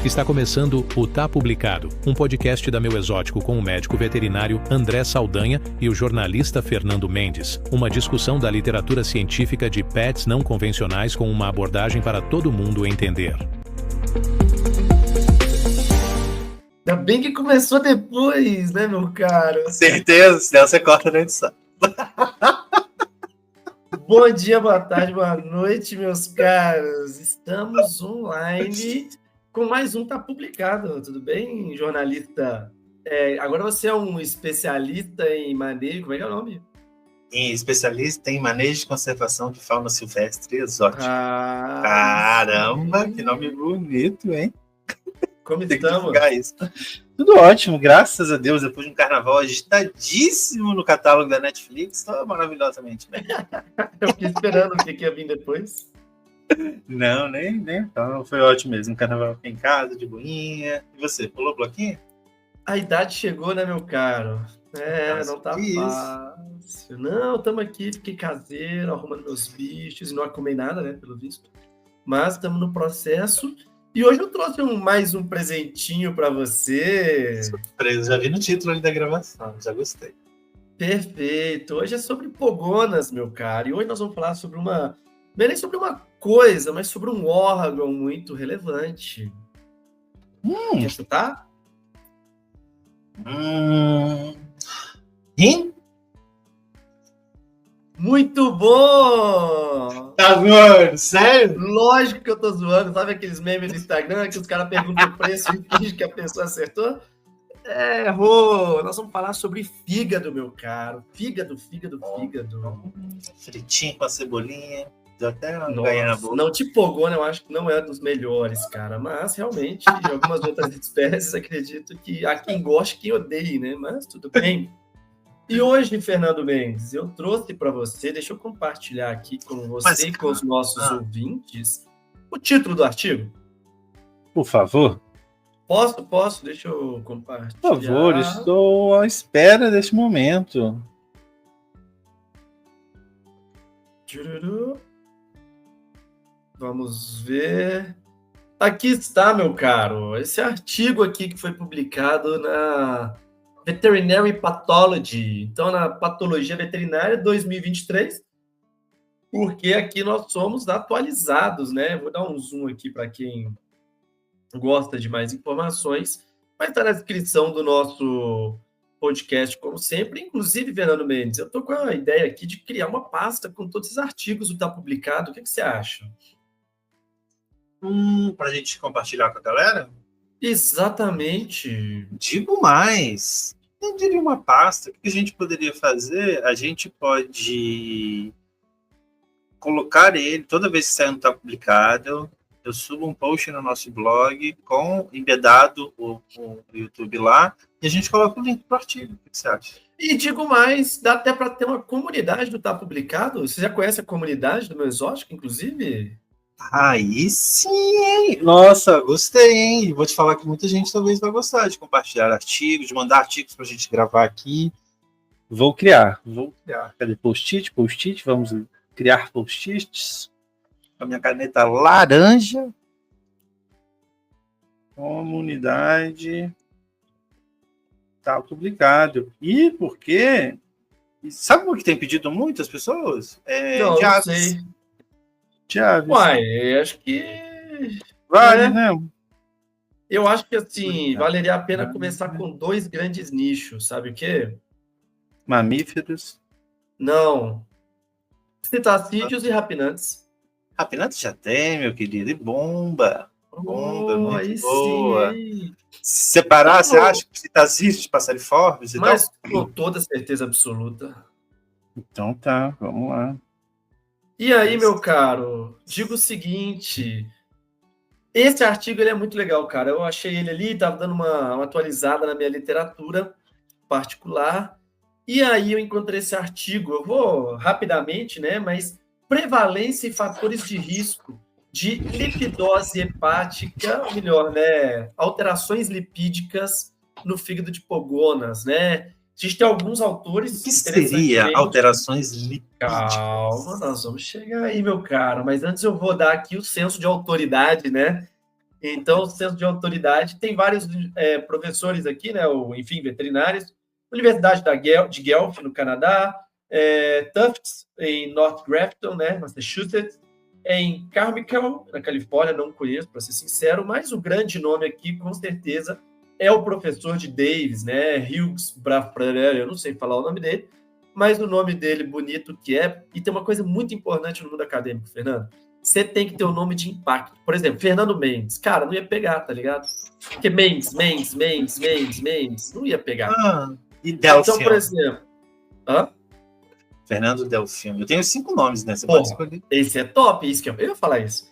Está começando o Tá Publicado, um podcast da Meu Exótico com o médico veterinário André Saldanha e o jornalista Fernando Mendes. Uma discussão da literatura científica de pets não convencionais com uma abordagem para todo mundo entender. Ainda bem que começou depois, né, meu caro? Certeza, senão você corta na edição. Bom dia, boa tarde, boa noite, meus caros. Estamos online com mais um Tá Publicado. Tudo bem, jornalista? Agora você é um especialista em manejo, como é que é o nome? Especialista em manejo de conservação de fauna silvestre exótica. Caramba, que nome bonito, hein? Como Tem que estamos? divulgar isso. Tudo ótimo, graças a Deus. Depois de um carnaval agitadíssimo no catálogo da Netflix, está maravilhosamente bem. Eu fiquei esperando o que ia vir depois. Não, nem. Então, foi ótimo mesmo. Carnaval aqui em casa, de boinha. E você, pulou bloquinho? A idade chegou, né, meu caro? Nossa, Não tá fácil. Não, estamos aqui, fiquei caseiro, arrumando meus bichos e não acumei nada, né, pelo visto. Mas estamos no processo. E hoje eu trouxe mais um presentinho para você. Surpresa, já vi no título ali da gravação, já gostei. Perfeito. Hoje é sobre pogonas, meu caro. E hoje nós vamos falar sobre não é nem sobre uma coisa, mas sobre um órgão muito relevante. Quer chutar? Rim? Muito bom! Tá zoando? Sério? Lógico que eu tô zoando. Sabe aqueles memes do Instagram que os caras perguntam o preço e fingem que a pessoa acertou? Errou! Nós vamos falar sobre fígado, meu caro. Fígado. Fritinho com a cebolinha. Deu até uma ganha na boca. Não, tipogona eu acho que não é dos melhores, cara. Mas, realmente, de algumas outras espécies, acredito que há quem goste, quem odeie, né? Mas tudo bem. E hoje, Fernando Mendes, eu trouxe para você, deixa eu compartilhar aqui com você e com os nossos ouvintes, o título do artigo. Por favor. Posso? Deixa eu compartilhar. Por favor, estou à espera deste momento. Vamos ver. Aqui está, meu caro. Esse artigo aqui que foi publicado na Veterinary Pathology, então na Patologia Veterinária 2023, porque aqui nós somos atualizados, né? Vou dar um zoom aqui para quem gosta de mais informações, vai estar na descrição do nosso podcast, como sempre. Inclusive, Fernando Mendes, eu estou com a ideia aqui de criar uma pasta com todos esses artigos do Tá Publicado. O que você acha? Para a gente compartilhar com a galera? Exatamente. Digo mais. Eu diria uma pasta. O que a gente poderia fazer? A gente pode colocar ele, toda vez que sair um Tá Publicado, eu subo um post no nosso blog com embedado o YouTube lá e a gente coloca o link para o artigo. O que você acha? E digo mais, dá até para ter uma comunidade do Tá Publicado. Você já conhece a comunidade do Meu Exótico, inclusive? Aí sim, hein? Nossa, gostei, hein? Vou te falar que muita gente talvez vai gostar de compartilhar artigos, de mandar artigos para a gente gravar aqui. Vou criar. Cadê post-it? Vamos criar post-its. Com a minha caneta laranja. Comunidade. Tá publicado. E por quê? Sabe o que tem pedido muitas pessoas? Não sei. Chaves. Uai, acho que... Vale, né? Eu acho que, assim, valeria a pena começar com 2 grandes nichos, sabe o quê? Mamíferos. Não. Citacídeos e rapinantes. Rapinantes já tem, meu querido. E bomba. Bomba, muito aí boa. Sim. Se separar, você acha que citacídeos passariformes? Mas com toda certeza absoluta. Então tá, vamos lá. E aí, meu caro, digo o seguinte, esse artigo ele é muito legal, cara. Eu achei ele ali, estava dando uma atualizada na minha literatura particular, e aí eu encontrei esse artigo. Eu vou rapidamente, né? Mas prevalência e fatores de risco de lipidose hepática, ou melhor, né? Alterações lipídicas no fígado de pogonas, né? A gente tem alguns autores... O que seria alterações lipídicas? Calma, nós vamos chegar aí, meu caro. Mas antes eu vou dar aqui o senso de autoridade, né? Então, senso de autoridade. Tem vários professores aqui, né? Enfim, veterinários. Universidade de Guelph, no Canadá. Tufts, em North Grafton, né? Massachusetts. Em Carmichael, na Califórnia, não conheço, para ser sincero, mas o grande nome aqui, com certeza, é o professor de Davis, né? Hughes Brafraner, eu não sei falar o nome dele, mas o nome dele bonito que é. E tem uma coisa muito importante no mundo acadêmico, Fernando. Você tem que ter um nome de impacto. Por exemplo, Fernando Mendes. Cara, não ia pegar, tá ligado? Porque Mendes, não ia pegar. E Delfim. Então, por exemplo... Fernando Delfim. Eu tenho 5 nomes, né? Você pode escolher. Esse é top, isso que eu ia falar isso.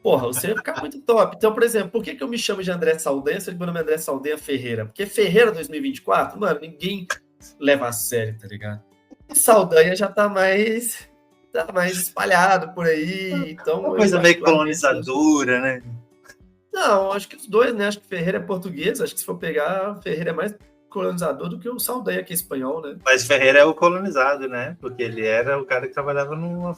Porra, você ia ficar muito top. Então, por exemplo, por que eu me chamo de André Saldanha se meu nome é André Saldanha Ferreira? Porque Ferreira 2024, mano, ninguém leva a sério, tá ligado? E Saldanha já tá mais espalhado por aí. Então, uma coisa meio colonizadora, né? Não, acho que os dois, né? Acho que Ferreira é português, acho que se for pegar, Ferreira é mais colonizador do que o Saldanha, que é espanhol, né? Mas Ferreira é o colonizado, né? Porque ele era o cara que trabalhava numa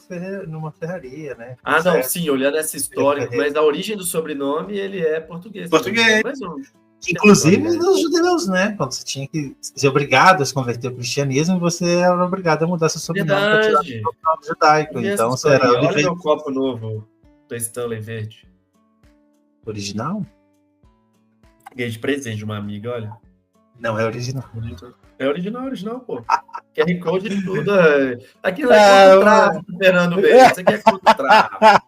ferraria, né? Ah, não, sim, olhando essa história, mas a origem do sobrenome, ele é português. Português. Mas inclusive os judeus, né? Quando você tinha que ser obrigado a se converter ao cristianismo, você era obrigado a mudar seu sobrenome para tirar o sobrenome judaico. Então, você era olha meu copo novo do Stanley Verde. Original? Ganhei de presente de uma amiga, olha. Não, é original. É original, pô. QR Code de tudo. Aqui não é contra o tráfico, Fernando Mendes. Isso aqui é contra o tráfico.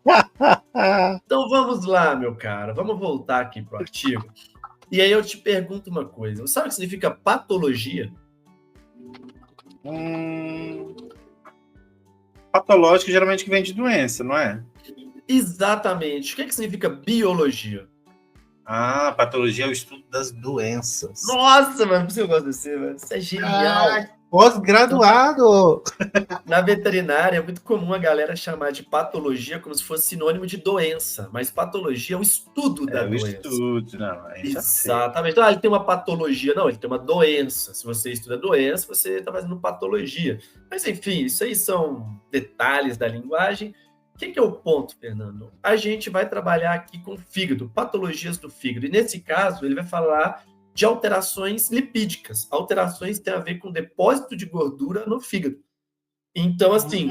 Então vamos lá, meu cara. Vamos voltar aqui pro artigo. E aí eu te pergunto uma coisa. Você sabe o que significa patologia? Patológico geralmente que vem de doença, não é? Exatamente. O que significa biologia? Patologia é o estudo das doenças. Nossa, mano, você gosta desse, mano. Isso é genial. Pós-graduado! Na veterinária é muito comum a galera chamar de patologia como se fosse sinônimo de doença, mas patologia é o estudo da doença. É o estudo, não. Exatamente. Então, ele tem uma patologia. Não, ele tem uma doença. Se você estuda doença, você está fazendo patologia. Mas, enfim, isso aí são detalhes da linguagem. O que é o ponto, Fernando? A gente vai trabalhar aqui com fígado, patologias do fígado. E, nesse caso, ele vai falar de alterações lipídicas. Alterações têm a ver com depósito de gordura no fígado. Então, assim,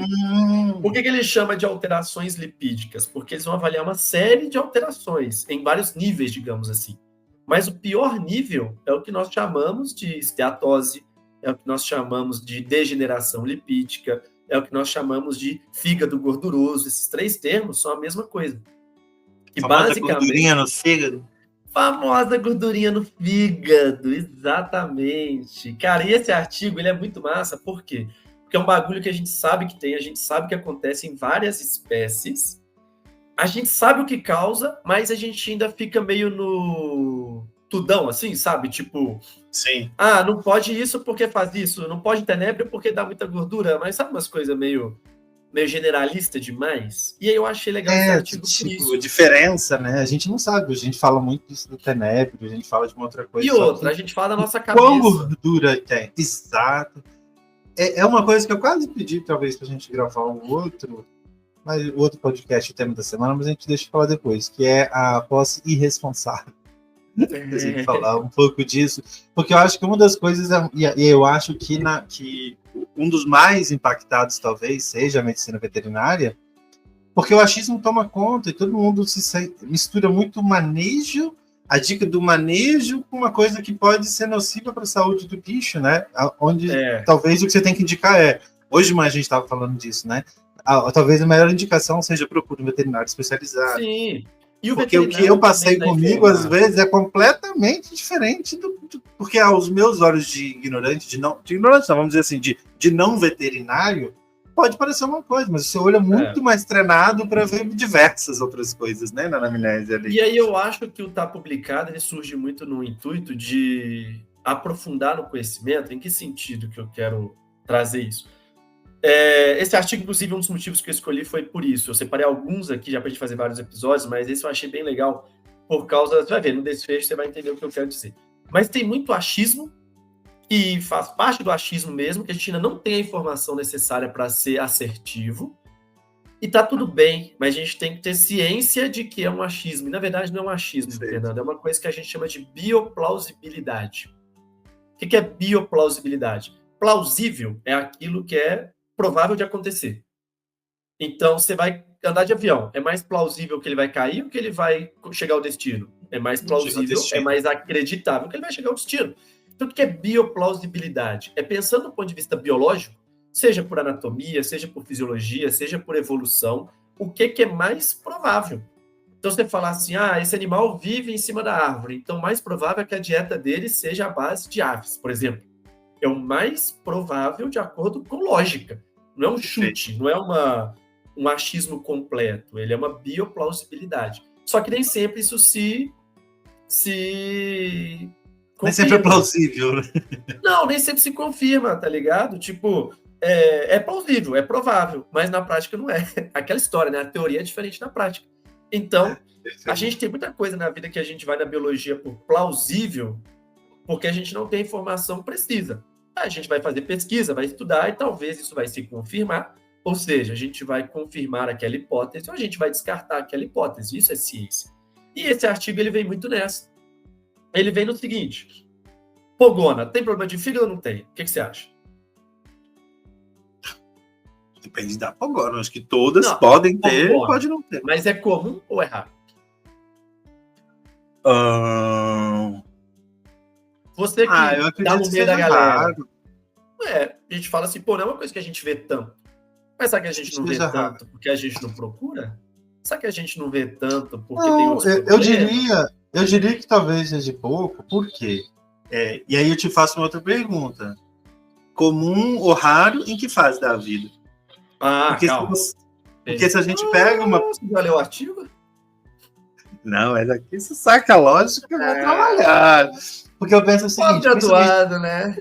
por que ele chama de alterações lipídicas? Porque eles vão avaliar uma série de alterações, em vários níveis, digamos assim. Mas o pior nível é o que nós chamamos de esteatose, é o que nós chamamos de degeneração lipídica, é o que nós chamamos de fígado gorduroso. Esses 3 termos são a mesma coisa. E basicamente, gordurinha no fígado. Famosa gordurinha no fígado, exatamente. Cara, e esse artigo, ele é muito massa, por quê? Porque é um bagulho que a gente sabe que tem, a gente sabe que acontece em várias espécies, a gente sabe o que causa, mas a gente ainda fica meio no tudão, assim, sabe? Tipo, sim. Não pode isso porque faz isso, não pode tenebra porque dá muita gordura, mas sabe umas coisas meio generalista demais? E aí eu achei legal esse artigo por isso. A diferença, né? A gente não sabe, a gente fala muito disso do tenebro, a gente fala de uma outra coisa. E outra, a gente fala da nossa cabeça. Quão gordura tem? Exato. É uma coisa que eu quase pedi, talvez, pra gente gravar um outro podcast, o tema da semana, mas a gente deixa falar depois, que é a posse irresponsável. A gente falar um pouco disso, porque eu acho que uma das coisas, e eu acho que um dos mais impactados talvez seja a medicina veterinária, porque o achismo toma conta e todo mundo mistura muito manejo, a dica do manejo com uma coisa que pode ser nociva para a saúde do bicho, né? Onde talvez o que você tem que indicar hoje mais a gente estava falando disso, né? Talvez a melhor indicação seja procure um veterinário especializado. Sim. Porque o que eu passei comigo, às vezes, é completamente diferente porque aos meus olhos de ignorante, vamos dizer assim, de não veterinário, pode parecer uma coisa, mas o seu olho é muito mais treinado para ver diversas outras coisas, né, na anamnese ali. E aí eu acho que o Tá Publicado, ele surge muito no intuito de aprofundar no conhecimento. Em que sentido que eu quero trazer isso? Esse artigo, inclusive, um dos motivos que eu escolhi foi por isso. Eu separei alguns aqui já para a gente fazer vários episódios, mas esse eu achei bem legal por causa... Você vai ver, no desfecho você vai entender o que eu quero dizer. Mas tem muito achismo, e faz parte do achismo mesmo, que a gente ainda não tem a informação necessária para ser assertivo. E tá tudo bem, mas a gente tem que ter ciência de que é um achismo. E, na verdade, não é um achismo, Fernando, é uma coisa que a gente chama de bioplausibilidade. O que é bioplausibilidade? Plausível é aquilo que é provável de acontecer. Então, você vai andar de avião. É mais plausível que ele vai cair ou que ele vai chegar ao destino? É mais plausível, é mais acreditável que ele vai chegar ao destino. Então, o que é bioplausibilidade? É pensando do ponto de vista biológico, seja por anatomia, seja por fisiologia, seja por evolução, o que é mais provável. Então, você fala assim, esse animal vive em cima da árvore, então mais provável é que a dieta dele seja a base de aves, por exemplo. É o mais provável de acordo com lógica. Não é um chute, não é um achismo completo, ele é uma bioplausibilidade. Só que nem sempre isso se nem sempre é plausível, né? Não, nem sempre se confirma, tá ligado? Tipo, é plausível, é provável, mas na prática não é. Aquela história, né? A teoria é diferente da prática. Então, a gente tem muita coisa na vida que a gente vai na biologia por plausível, porque a gente não tem informação precisa. A gente vai fazer pesquisa, vai estudar, e talvez isso vai se confirmar, ou seja, a gente vai confirmar aquela hipótese, ou a gente vai descartar aquela hipótese. Isso é ciência. E esse artigo, ele vem muito nessa. Ele vem no seguinte: pogona, tem problema de fígado ou não tem? O que você acha? Depende da pogona. Acho que todas podem ter, pode não ter. Mas é comum ou é raro? Você que tá no meio da galera. A gente fala assim, não é uma coisa que a gente vê tanto. Mas será que a gente não vê tanto porque a gente não procura? Será que a gente não vê tanto porque tem outros problemas? Eu diria que talvez seja pouco, por quê? E aí eu te faço uma outra pergunta. Comum ou raro em que fase da vida? Porque se a gente pega uma... Você já leu o artigo? Não, mas aqui você saca a lógica, vai trabalhar. Porque eu penso o seguinte... Graduado, né?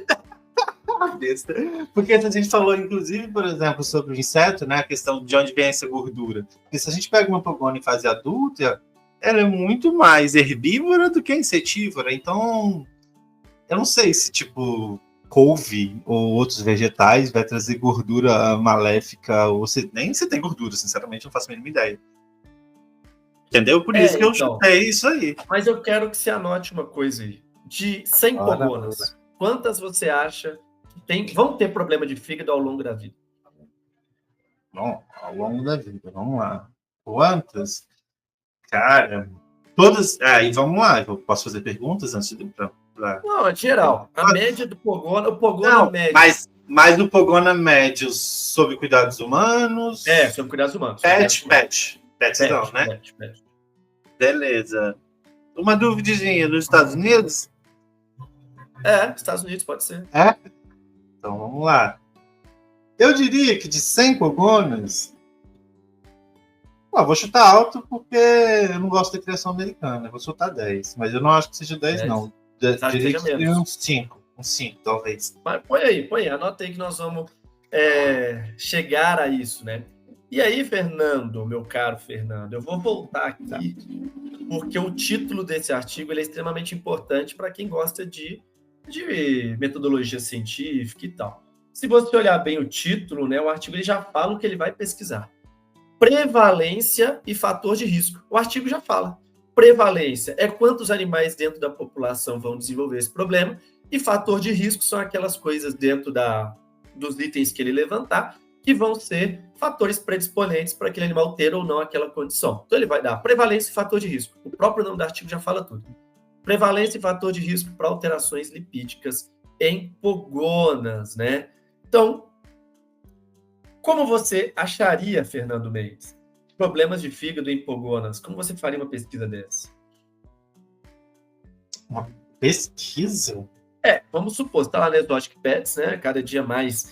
Porque a gente falou, inclusive, por exemplo, sobre o inseto, né? A questão de onde vem essa gordura. Porque se a gente pega uma pogona em fase adulta, ela é muito mais herbívora do que insetívora. Então, eu não sei se, tipo, couve ou outros vegetais vai trazer gordura maléfica, ou nem se tem gordura, sinceramente, não faço a mínima ideia. Entendeu? Por isso que eu chutei isso aí. Mas eu quero que você anote uma coisa aí. De 100 pogonas, quantas você acha que vão ter problema de fígado ao longo da vida? Bom, ao longo da vida, vamos lá. Quantas? Cara, todas... e vamos lá, eu posso fazer perguntas antes de... Não, é geral. A média do pogona, o pogona médio... Mas no pogona médio, sob cuidados humanos... sob cuidados humanos. Pet não, né? Pet. Beleza. Uma duvidinha, nos Estados Unidos? Estados Unidos pode ser. Então, vamos lá. Eu diria que de 100 pogonas... vou chutar alto porque eu não gosto da criação americana. Eu vou chutar 10. Mas eu não acho que seja 10, não. Diria que seja uns 5. Uns 5, talvez. Mas põe aí. Anota aí que nós vamos chegar a isso, né? E aí, Fernando, meu caro Fernando, eu vou voltar aqui, porque o título desse artigo ele é extremamente importante para quem gosta de metodologia científica e tal. Se você olhar bem o título, né, o artigo ele já fala o que ele vai pesquisar. Prevalência e fator de risco. O artigo já fala. Prevalência é quantos animais dentro da população vão desenvolver esse problema, e fator de risco são aquelas coisas dentro dos itens que ele levantar, que vão ser fatores predisponentes para aquele animal ter ou não aquela condição. Então, ele vai dar prevalência e fator de risco. O próprio nome do artigo já fala tudo. Prevalência e fator de risco para alterações lipídicas em pogonas, né? Então, como você acharia, Fernando Mendes, problemas de fígado em pogonas? Como você faria uma pesquisa dessa? Uma pesquisa? Vamos supor, você está lá na Exotic Pets, né? Cada dia mais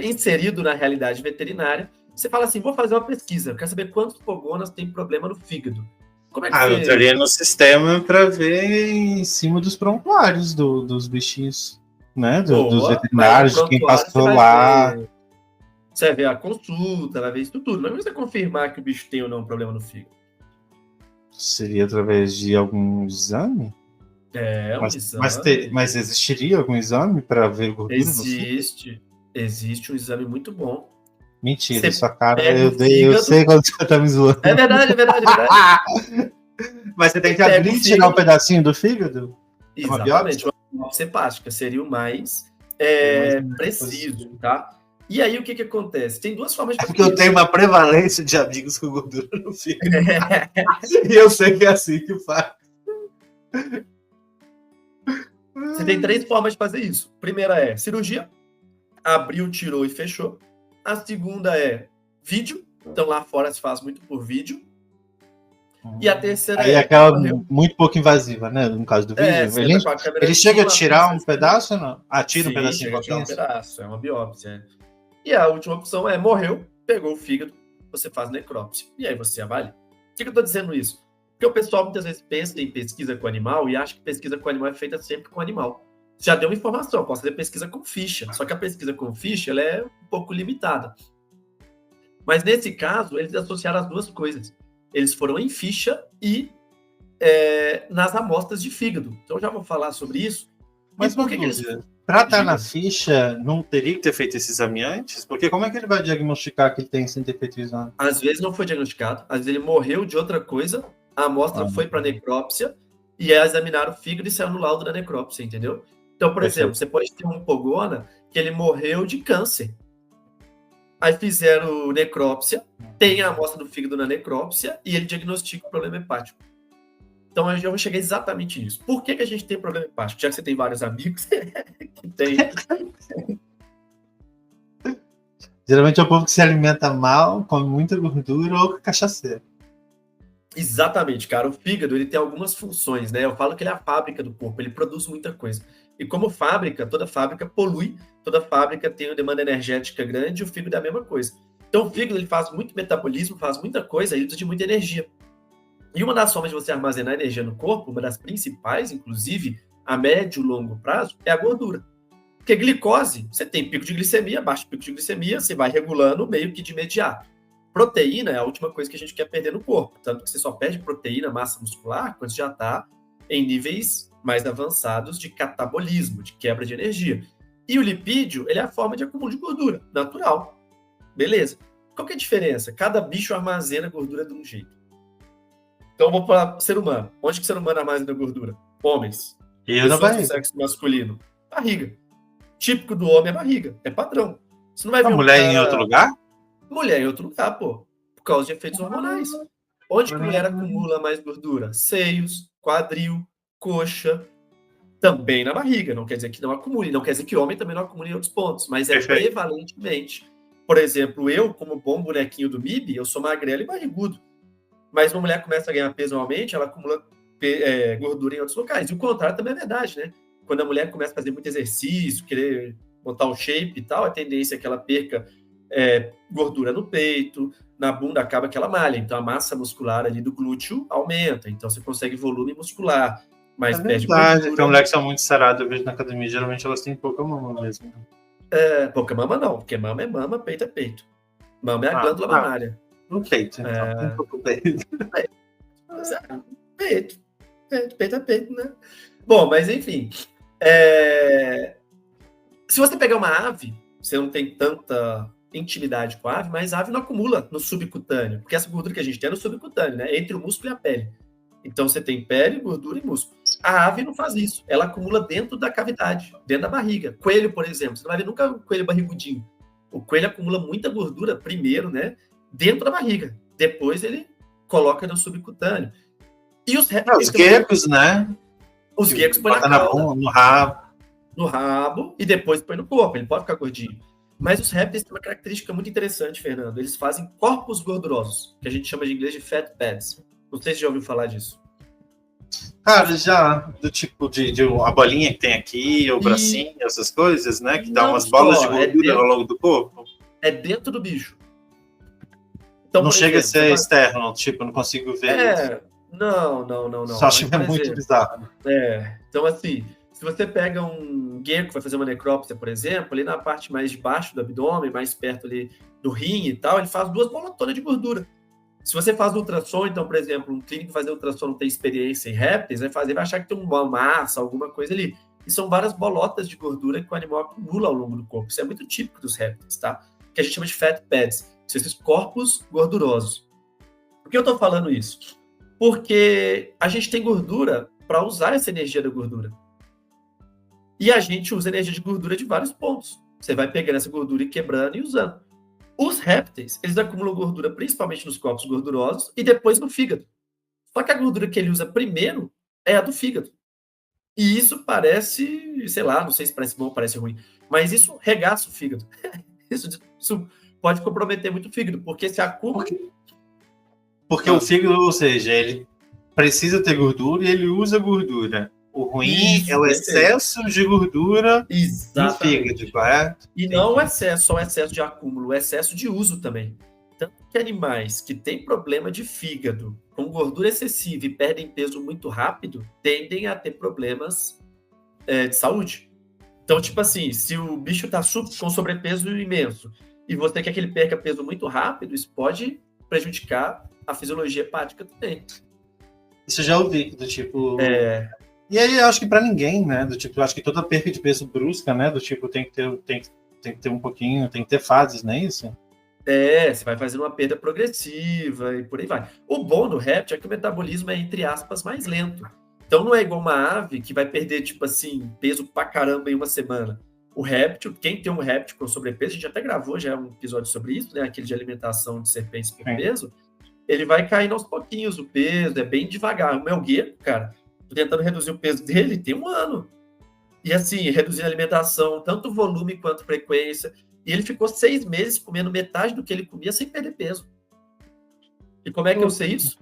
inserido na realidade veterinária. Você fala assim, vou fazer uma pesquisa, eu quero saber quantos pogonas têm problema no fígado. Como é que eu entraria no sistema para ver em cima dos prontuários dos bichinhos, né? Dos veterinários, de quem passou lá. Você vai ver a consulta, vai ver isso tudo. Mas você confirmar que o bicho tem ou não um problema no fígado? Seria através de algum exame? Exame. Mas existiria algum exame para ver gordura no fígado? Existe um exame muito bom Mentira, Você sua cara, pega o eu fígado. sei quando você tá me zoando. É verdade, é verdade, é verdade. Mas você tem que Pega abrir o e tirar um fígado. pedacinho do fígado? É uma Exatamente, biópsia? uma biópsia hepática seria o mais Eu imagino que preciso, fosse. tá? E aí, o que acontece? Tem duas formas de É fazer porque eu tenho isso. uma prevalência de amigos com gordura no fígado. E eu sei que é assim que faz. Você tem 3 formas de fazer isso. Primeira é cirurgia, abriu, tirou e fechou. A segunda é vídeo, então lá fora se faz muito por vídeo. E a terceira Aí é é aquela morreu. muito pouco invasiva, né? No caso do vídeo. Você entra com a Ele câmerazinha, chega a uma tirar pinça um assim. pedaço ou não? Ah, tira um Sim, pedacinho chega com a a tirar um pinça? pedaço, é uma biópsia. E a última opção é morreu, pegou o fígado, você faz necrópsia. E aí você avalia. Por que eu estou dizendo isso? Porque o pessoal muitas vezes pensa em pesquisa com animal e acha que pesquisa com animal é feita sempre com animal. Já deu uma informação, posso fazer pesquisa com ficha, só que a pesquisa com ficha ela é um pouco limitada. Mas nesse caso, eles associaram as duas coisas. Eles foram em ficha e nas amostras de fígado. Então eu já vou falar sobre isso. Mas E por uma que eles... dúvida. Para estar na Diga. ficha, não teria que ter feito esse exame antes? Porque como é que ele vai diagnosticar que ele tem sem ter feito o exame? Às vezes não foi diagnosticado, às vezes ele morreu de outra coisa, a amostra foi para necrópsia e aí examinaram o fígado e saiu no laudo da necrópsia, entendeu? Então, por exemplo, você pode ter um pogona que ele morreu de câncer. Aí fizeram necrópsia, tem a amostra do fígado na necrópsia e ele diagnostica o problema hepático. Então, eu já vou chegar exatamente nisso. Por que a gente tem problema hepático? Já que você tem vários amigos que tem. Geralmente é o povo que se alimenta mal, come muita gordura ou cachaceiro. Exatamente, cara. O fígado, ele tem algumas funções, né? Eu falo que ele é a fábrica do corpo, ele produz muita coisa. E como fábrica, toda fábrica polui, toda fábrica tem uma demanda energética grande, e o fígado é a mesma coisa. Então, o fígado, ele faz muito metabolismo, faz muita coisa, ele precisa de muita energia. E uma das formas de você armazenar energia no corpo, uma das principais, inclusive, a médio e longo prazo, é a gordura. Porque glicose, você tem pico de glicemia, baixo pico de glicemia, você vai regulando meio que de imediato. Proteína é a última coisa que a gente quer perder no corpo. Tanto que você só perde proteína, massa muscular, quando já está em níveis mais avançados de catabolismo, de quebra de energia. E o lipídio, ele é a forma de acúmulo de gordura, natural. Beleza. Qual que é a diferença? Cada bicho armazena gordura de um jeito. Então, vou para o ser humano. Onde que o ser humano armazena gordura? Homens. Eu na Pessoas do barriga. sexo masculino. Barriga. Típico do homem é barriga. É padrão. Você não vai A ver mulher cara... em outro lugar? Mulher em outro lugar, pô. Por causa de efeitos hormonais. Onde que a mulher acumula mais gordura? Seios, quadril, coxa. Também na barriga. Não quer dizer que não acumule. Não quer dizer que o homem também não acumule em outros pontos. Mas é prevalentemente. Por exemplo, eu, como bom bonequinho do MIB, eu sou magrelo e barrigudo. Mas uma mulher começa a ganhar peso anualmente, ela acumula gordura em outros locais. E o contrário também é verdade, né? Quando a mulher começa a fazer muito exercício, querer botar o shape e tal, a tendência é que ela perca gordura no peito, na bunda acaba que ela malha. Então a massa muscular ali do glúteo aumenta. Então você consegue volume muscular, mas perde verdade, gordura. tem mulheres que são muito saradas, eu vejo na academia, geralmente elas têm pouca mama mesmo. Pouca mama não, porque mama é mama, peito é peito. Mama é a glândula mamária. No peito, então. Tem pouco peito. Peito é peito, né? Bom, mas enfim. Se você pegar uma ave, você não tem tanta intimidade com a ave, mas a ave não acumula no subcutâneo, porque essa gordura que a gente tem é no subcutâneo, né? Entre o músculo e a pele. Então você tem pele, gordura e músculo. A ave não faz isso, ela acumula dentro da cavidade, dentro da barriga. Coelho, por exemplo, você não vai ver nunca um coelho barrigudinho. O coelho acumula muita gordura primeiro, né? Dentro da barriga. Depois ele coloca no subcutâneo. E os répteis... Os geckos, né? Os geckos põem na cauda. No rabo. No rabo e depois põe no corpo. Ele pode ficar gordinho. Mas os répteis têm uma característica muito interessante, Fernando. Eles fazem corpos gordurosos, que a gente chama de inglês de fat pads. Não sei se já ouviu falar disso. Cara, já, do tipo de a bolinha que tem aqui, o bracinho, essas coisas, né? Que dá umas bolas de gordura ao longo do corpo. É dentro do bicho. Então, não chega a ser externo, tipo, não consigo ver. Não. Só acho que é muito bizarro. Então, assim, se você pega um gecko, vai fazer uma necrópsia, por exemplo, ali na parte mais de baixo do abdômen, mais perto ali do rim e tal, ele faz 2 bolatonas de gordura. Se você faz ultrassom, então, por exemplo, um clínico fazer ultrassom não tem experiência em répteis, vai achar que tem uma massa, alguma coisa ali. E são várias bolotas de gordura que o animal acumula ao longo do corpo. Isso é muito típico dos répteis, tá? que a gente chama de fat pads, são esses corpos gordurosos. Por que eu estou falando isso? Porque a gente tem gordura para usar essa energia da gordura. E a gente usa energia de gordura de vários pontos. Você vai pegando essa gordura e quebrando e usando. Os répteis, eles acumulam gordura principalmente nos corpos gordurosos e depois no fígado. Só que a gordura que ele usa primeiro é a do fígado. E isso parece, sei lá, não sei se parece bom ou parece ruim, mas isso regaça o fígado. Isso pode comprometer muito o fígado, porque se acumula... Porque o fígado, ou seja, ele precisa ter gordura e ele usa gordura. O ruim é o excesso de gordura no fígado, correto? E não só o excesso de acúmulo, o excesso de uso também. Tanto que animais que têm problema de fígado, com gordura excessiva e perdem peso muito rápido, tendem a ter problemas de saúde. Então, tipo assim, se o bicho está com sobrepeso imenso e você quer que ele perca peso muito rápido, isso pode prejudicar a fisiologia hepática também. Isso eu já ouvi, do tipo... E aí, eu acho que para ninguém, né? Do tipo, eu acho que toda perca de peso brusca, né? Do tipo, tem que ter um pouquinho, tem que ter fases, não é isso? Você vai fazendo uma perda progressiva e por aí vai. O bom do réptil é que o metabolismo é, entre aspas, mais lento. Então não é igual uma ave que vai perder, tipo assim, peso pra caramba em uma semana. O réptil, quem tem um réptil com sobrepeso, a gente até gravou já um episódio sobre isso, né? Aquele de alimentação de serpentes por peso. Ele vai caindo aos pouquinhos o peso, é bem devagar. O meu gecko, cara, tô tentando reduzir o peso dele tem 1 ano. E assim, reduzindo a alimentação, tanto volume quanto frequência. E ele ficou 6 meses comendo metade do que ele comia sem perder peso. E como é que eu sei isso?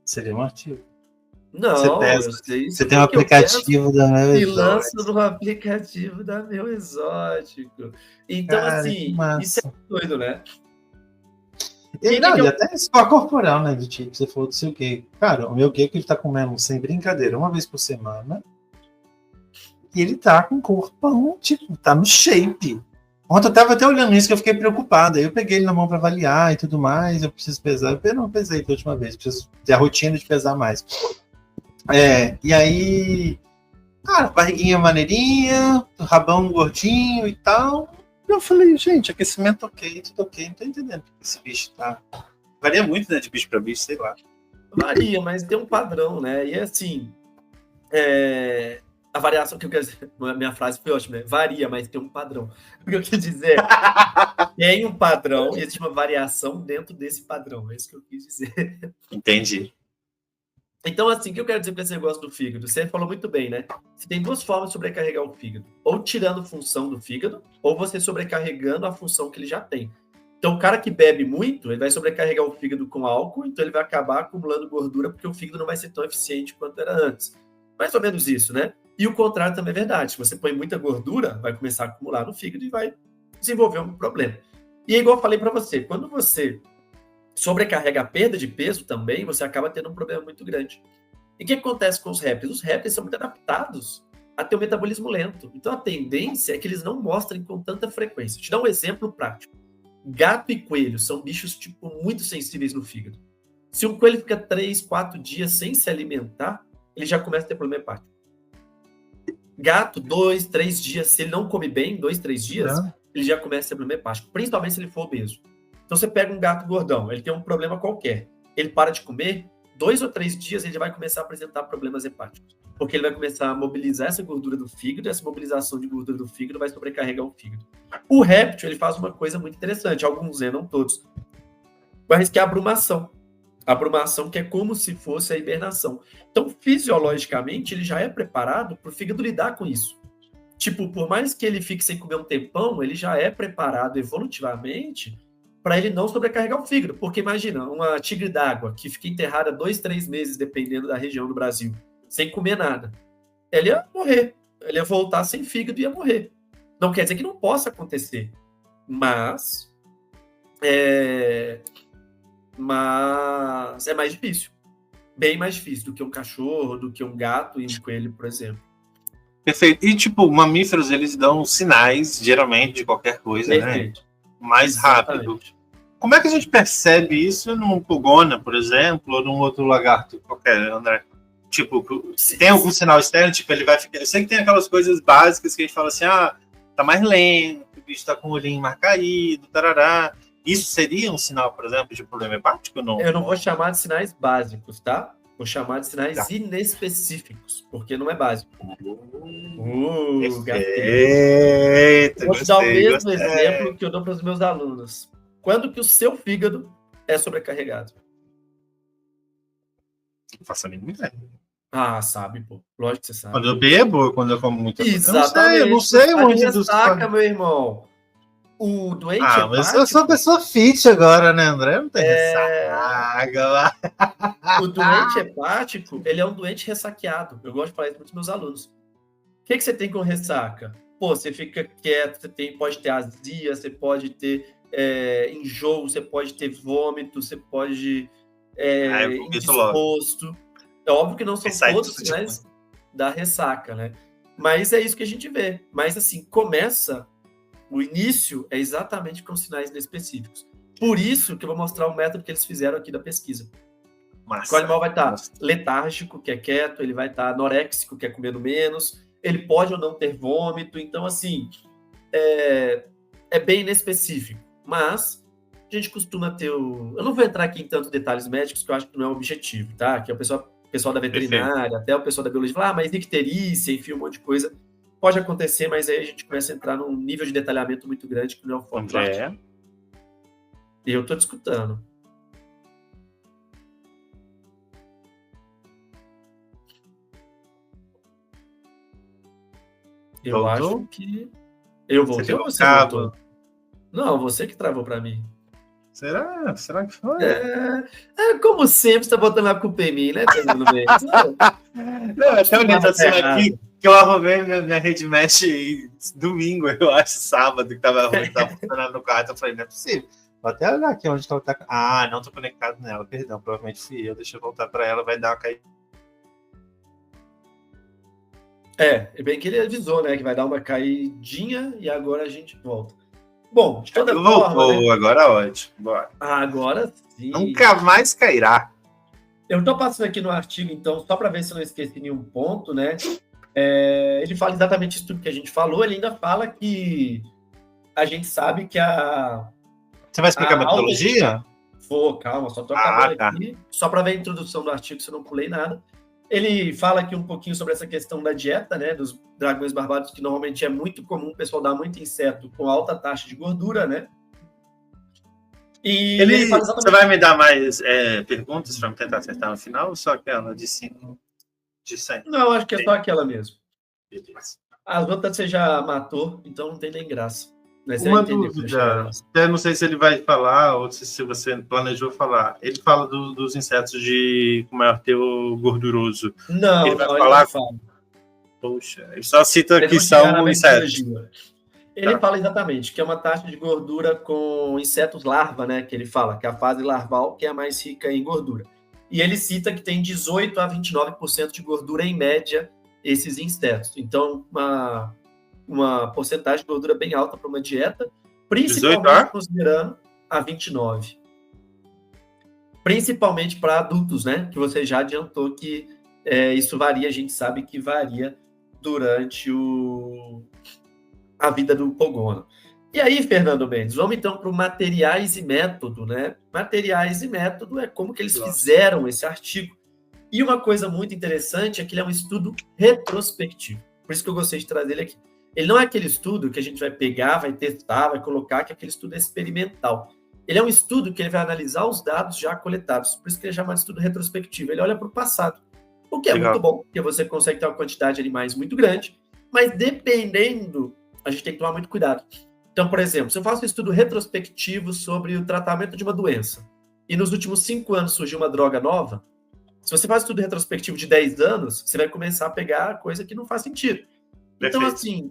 Seria um artigo. Não, você tem um aplicativo da Meu Exótico. E lança no aplicativo da Meu Exótico. Então, cara, assim, isso é doido, né? E até só corporal, né? Do tipo, você falou do seu gecko. Cara, o meu gecko, ele tá comendo, sem brincadeira, 1 vez por semana. E ele tá com o corpão, tipo, tá no shape. Ontem eu tava até olhando isso, que eu fiquei preocupado. Aí eu peguei ele na mão pra avaliar e tudo mais. Eu preciso pesar. Eu não pesei da última vez. Preciso ter a rotina de pesar mais. E aí... Cara, barriguinha maneirinha, rabão gordinho e tal... Eu falei, gente, aquecimento ok, tudo ok, não tô entendendo porque esse bicho tá... Varia muito, né, de bicho para bicho, sei lá. Varia, mas tem um padrão, né? E assim, a variação que eu quero dizer, a minha frase foi ótima, né? Varia, mas tem um padrão. O que eu quis dizer tem um padrão e existe uma variação dentro desse padrão, é isso que eu quis dizer. Entendi. Então, assim, o que eu quero dizer com esse negócio do fígado? Você falou muito bem, né? Você tem 2 formas de sobrecarregar o fígado. Ou tirando função do fígado, ou você sobrecarregando a função que ele já tem. Então, o cara que bebe muito, ele vai sobrecarregar o fígado com álcool, então ele vai acabar acumulando gordura, porque o fígado não vai ser tão eficiente quanto era antes. Mais ou menos isso, né? E o contrário também é verdade. Se você põe muita gordura, vai começar a acumular no fígado e vai desenvolver um problema. E é igual eu falei para você, quando você sobrecarrega a perda de peso também, você acaba tendo um problema muito grande. E o que acontece com os répteis? Os répteis são muito adaptados a ter um metabolismo lento. Então a tendência é que eles não mostrem com tanta frequência. Vou te dar um exemplo prático. Gato e coelho são bichos tipo muito sensíveis no fígado. Se um coelho fica 3, 4 dias sem se alimentar, ele já começa a ter problema hepático. Gato, 2, 3 dias, se ele não come bem, 2, 3 dias, ele já começa a ter problema hepático, principalmente se ele for obeso. Então você pega um gato gordão, ele tem um problema qualquer, ele para de comer, 2 ou 3 dias ele já vai começar a apresentar problemas hepáticos, porque ele vai começar a mobilizar essa gordura do fígado, e essa mobilização de gordura do fígado vai sobrecarregar o fígado. O réptil, ele faz uma coisa muito interessante, alguns, não todos, mas que é a abrumação. A abrumação que é como se fosse a hibernação. Então, fisiologicamente, ele já é preparado para o fígado lidar com isso. Tipo, por mais que ele fique sem comer um tempão, ele já é preparado evolutivamente para ele não sobrecarregar o fígado. Porque imagina, uma tigre d'água que fica enterrada 2, 3 meses, dependendo da região do Brasil, sem comer nada. Ela ia morrer. Ela ia voltar sem fígado e ia morrer. Não quer dizer que não possa acontecer. Mas é mais difícil. Bem mais difícil do que um cachorro, do que um gato e um coelho, por exemplo. Perfeito. E, tipo, mamíferos, eles dão sinais, geralmente, de qualquer coisa, perfeito, né? Mais exatamente, rápido. Como é que a gente percebe isso num pulgona, por exemplo, ou num outro lagarto qualquer, André? Tipo, tem algum sinal externo? Tipo, ele vai ficar... Eu sei que tem aquelas coisas básicas que a gente fala assim, tá mais lento, bicho está com o olhinho mais caído, tarará. Isso seria um sinal, por exemplo, de problema hepático? Não? Eu não vou chamar de sinais básicos, tá? Vou chamar de sinais Tá. inespecíficos, porque não é básico. Perfeito, Vou te dar o mesmo gostei. exemplo que eu dou para os meus alunos. Quando que o seu fígado é sobrecarregado? Não faço a mínima ideia. Ah, sabe, pô. Lógico que você sabe. Quando eu bebo, quando eu como muita coisa. Exatamente. Eu não sei Tá de onde dos... ressaca, meu irmão. O doente mas hepático... eu sou pessoa fit agora, né, André? Não tem ressaca lá. O doente hepático, ele é um doente ressaqueado. Eu gosto de falar isso para os meus alunos. O que você tem com ressaca? Pô, você fica quieto, pode ter azia, você pode ter enjoo, você pode ter vômito, você pode indisposto. É óbvio que não são todos os sinais da ressaca, né? Mas é isso que a gente vê. Mas, assim, o início é exatamente com sinais inespecíficos. Por isso que eu vou mostrar o método que eles fizeram aqui da pesquisa. O animal vai estar letárgico, que é quieto, ele vai estar anoréxico, que é comendo menos, ele pode ou não ter vômito. Então, assim, é bem inespecífico. Mas a gente costuma ter Eu não vou entrar aqui em tantos detalhes médicos, que eu acho que não é o objetivo, tá? Que é o pessoal da veterinária, até o pessoal da biologia fala, mas icterícia, enfim, um monte de coisa. Pode acontecer, mas aí a gente começa a entrar num nível de detalhamento muito grande que não é o foco. E eu tô te escutando. Eu acho que... Eu voltei ou você voltou? Não, você que travou pra mim. Será? Será que foi? Como sempre, você tá botando a culpa em mim, né, Fernando Mendes? Não, até orientação aqui, que eu arrumei minha rede mesh domingo, eu acho, sábado, que tava funcionando no quarto. Eu falei, não é possível. Vou até olhar aqui onde ela tá. Ah, não tô conectado nela, perdão, provavelmente fui eu. Deixa eu voltar pra ela, vai dar uma caída. É bem que ele avisou, né, que vai dar uma caidinha e agora a gente volta. Bom, de toda forma... Né? Agora ótimo, bora. Agora sim. Nunca mais cairá. Eu estou passando aqui no artigo, então, só para ver se eu não esqueci nenhum ponto, né? Ele fala exatamente isso tudo que a gente falou, ele ainda fala que a gente sabe que a... Você vai explicar a metodologia? Vou, calma, só estou acabando aqui, só para ver a introdução do artigo, se eu não pulei nada. Ele fala aqui um pouquinho sobre essa questão da dieta, né, dos dragões barbados, que normalmente é muito comum o pessoal dar muito inseto com alta taxa de gordura, né? E ele fala exatamente... Você vai me dar mais perguntas para tentar acertar no final ou só aquela de 5? De 100? Não, acho que é só aquela mesmo. Beleza. As outras você já matou, então não tem nem graça. Uma dúvida, até não sei se ele vai falar ou se você planejou falar. Ele fala dos insetos com maior teor gorduroso. Não, ele vai falar. Ele fala. Poxa, ele só cita que são insetos. Ele fala exatamente que é uma taxa de gordura com insetos larva, né? Que ele fala que é a fase larval que é a mais rica em gordura. E ele cita que tem 18 a 29% de gordura em média esses insetos. Então, uma porcentagem de gordura bem alta para uma dieta, principalmente considerando a 29. Principalmente para adultos, né? Que você já adiantou que isso varia, a gente sabe que varia durante a vida do Pogona. E aí, Fernando Mendes, vamos então para o materiais e método, né? Materiais e método é como que eles fizeram esse artigo. E uma coisa muito interessante é que ele é um estudo retrospectivo. Por isso que eu gostei de trazer ele aqui. Ele não é aquele estudo que a gente vai pegar, vai testar, vai colocar, que aquele estudo é experimental. Ele é um estudo que ele vai analisar os dados já coletados. Por isso que ele é chamado de estudo retrospectivo. Ele olha para o passado. O que é muito bom, porque você consegue ter uma quantidade de animais muito grande, mas dependendo, a gente tem que tomar muito cuidado. Então, por exemplo, se eu faço um estudo retrospectivo sobre o tratamento de uma doença, e nos últimos 5 anos surgiu uma droga nova, se você faz um estudo retrospectivo de 10 anos, você vai começar a pegar coisa que não faz sentido. Então, assim,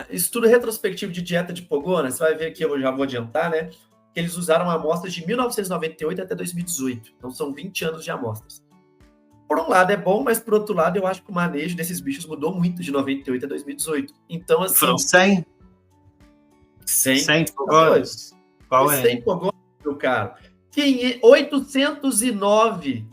estudo retrospectivo de dieta de Pogona, você vai ver aqui, eu já vou adiantar, né? Que eles usaram amostras de 1998 até 2018. Então, são 20 anos de amostras. Por um lado é bom, mas por outro lado eu acho que o manejo desses bichos mudou muito de 98 a 2018. Então, assim... Foram 100? 100 Pogonas? Qual é? 100 Pogonas, meu caro. 809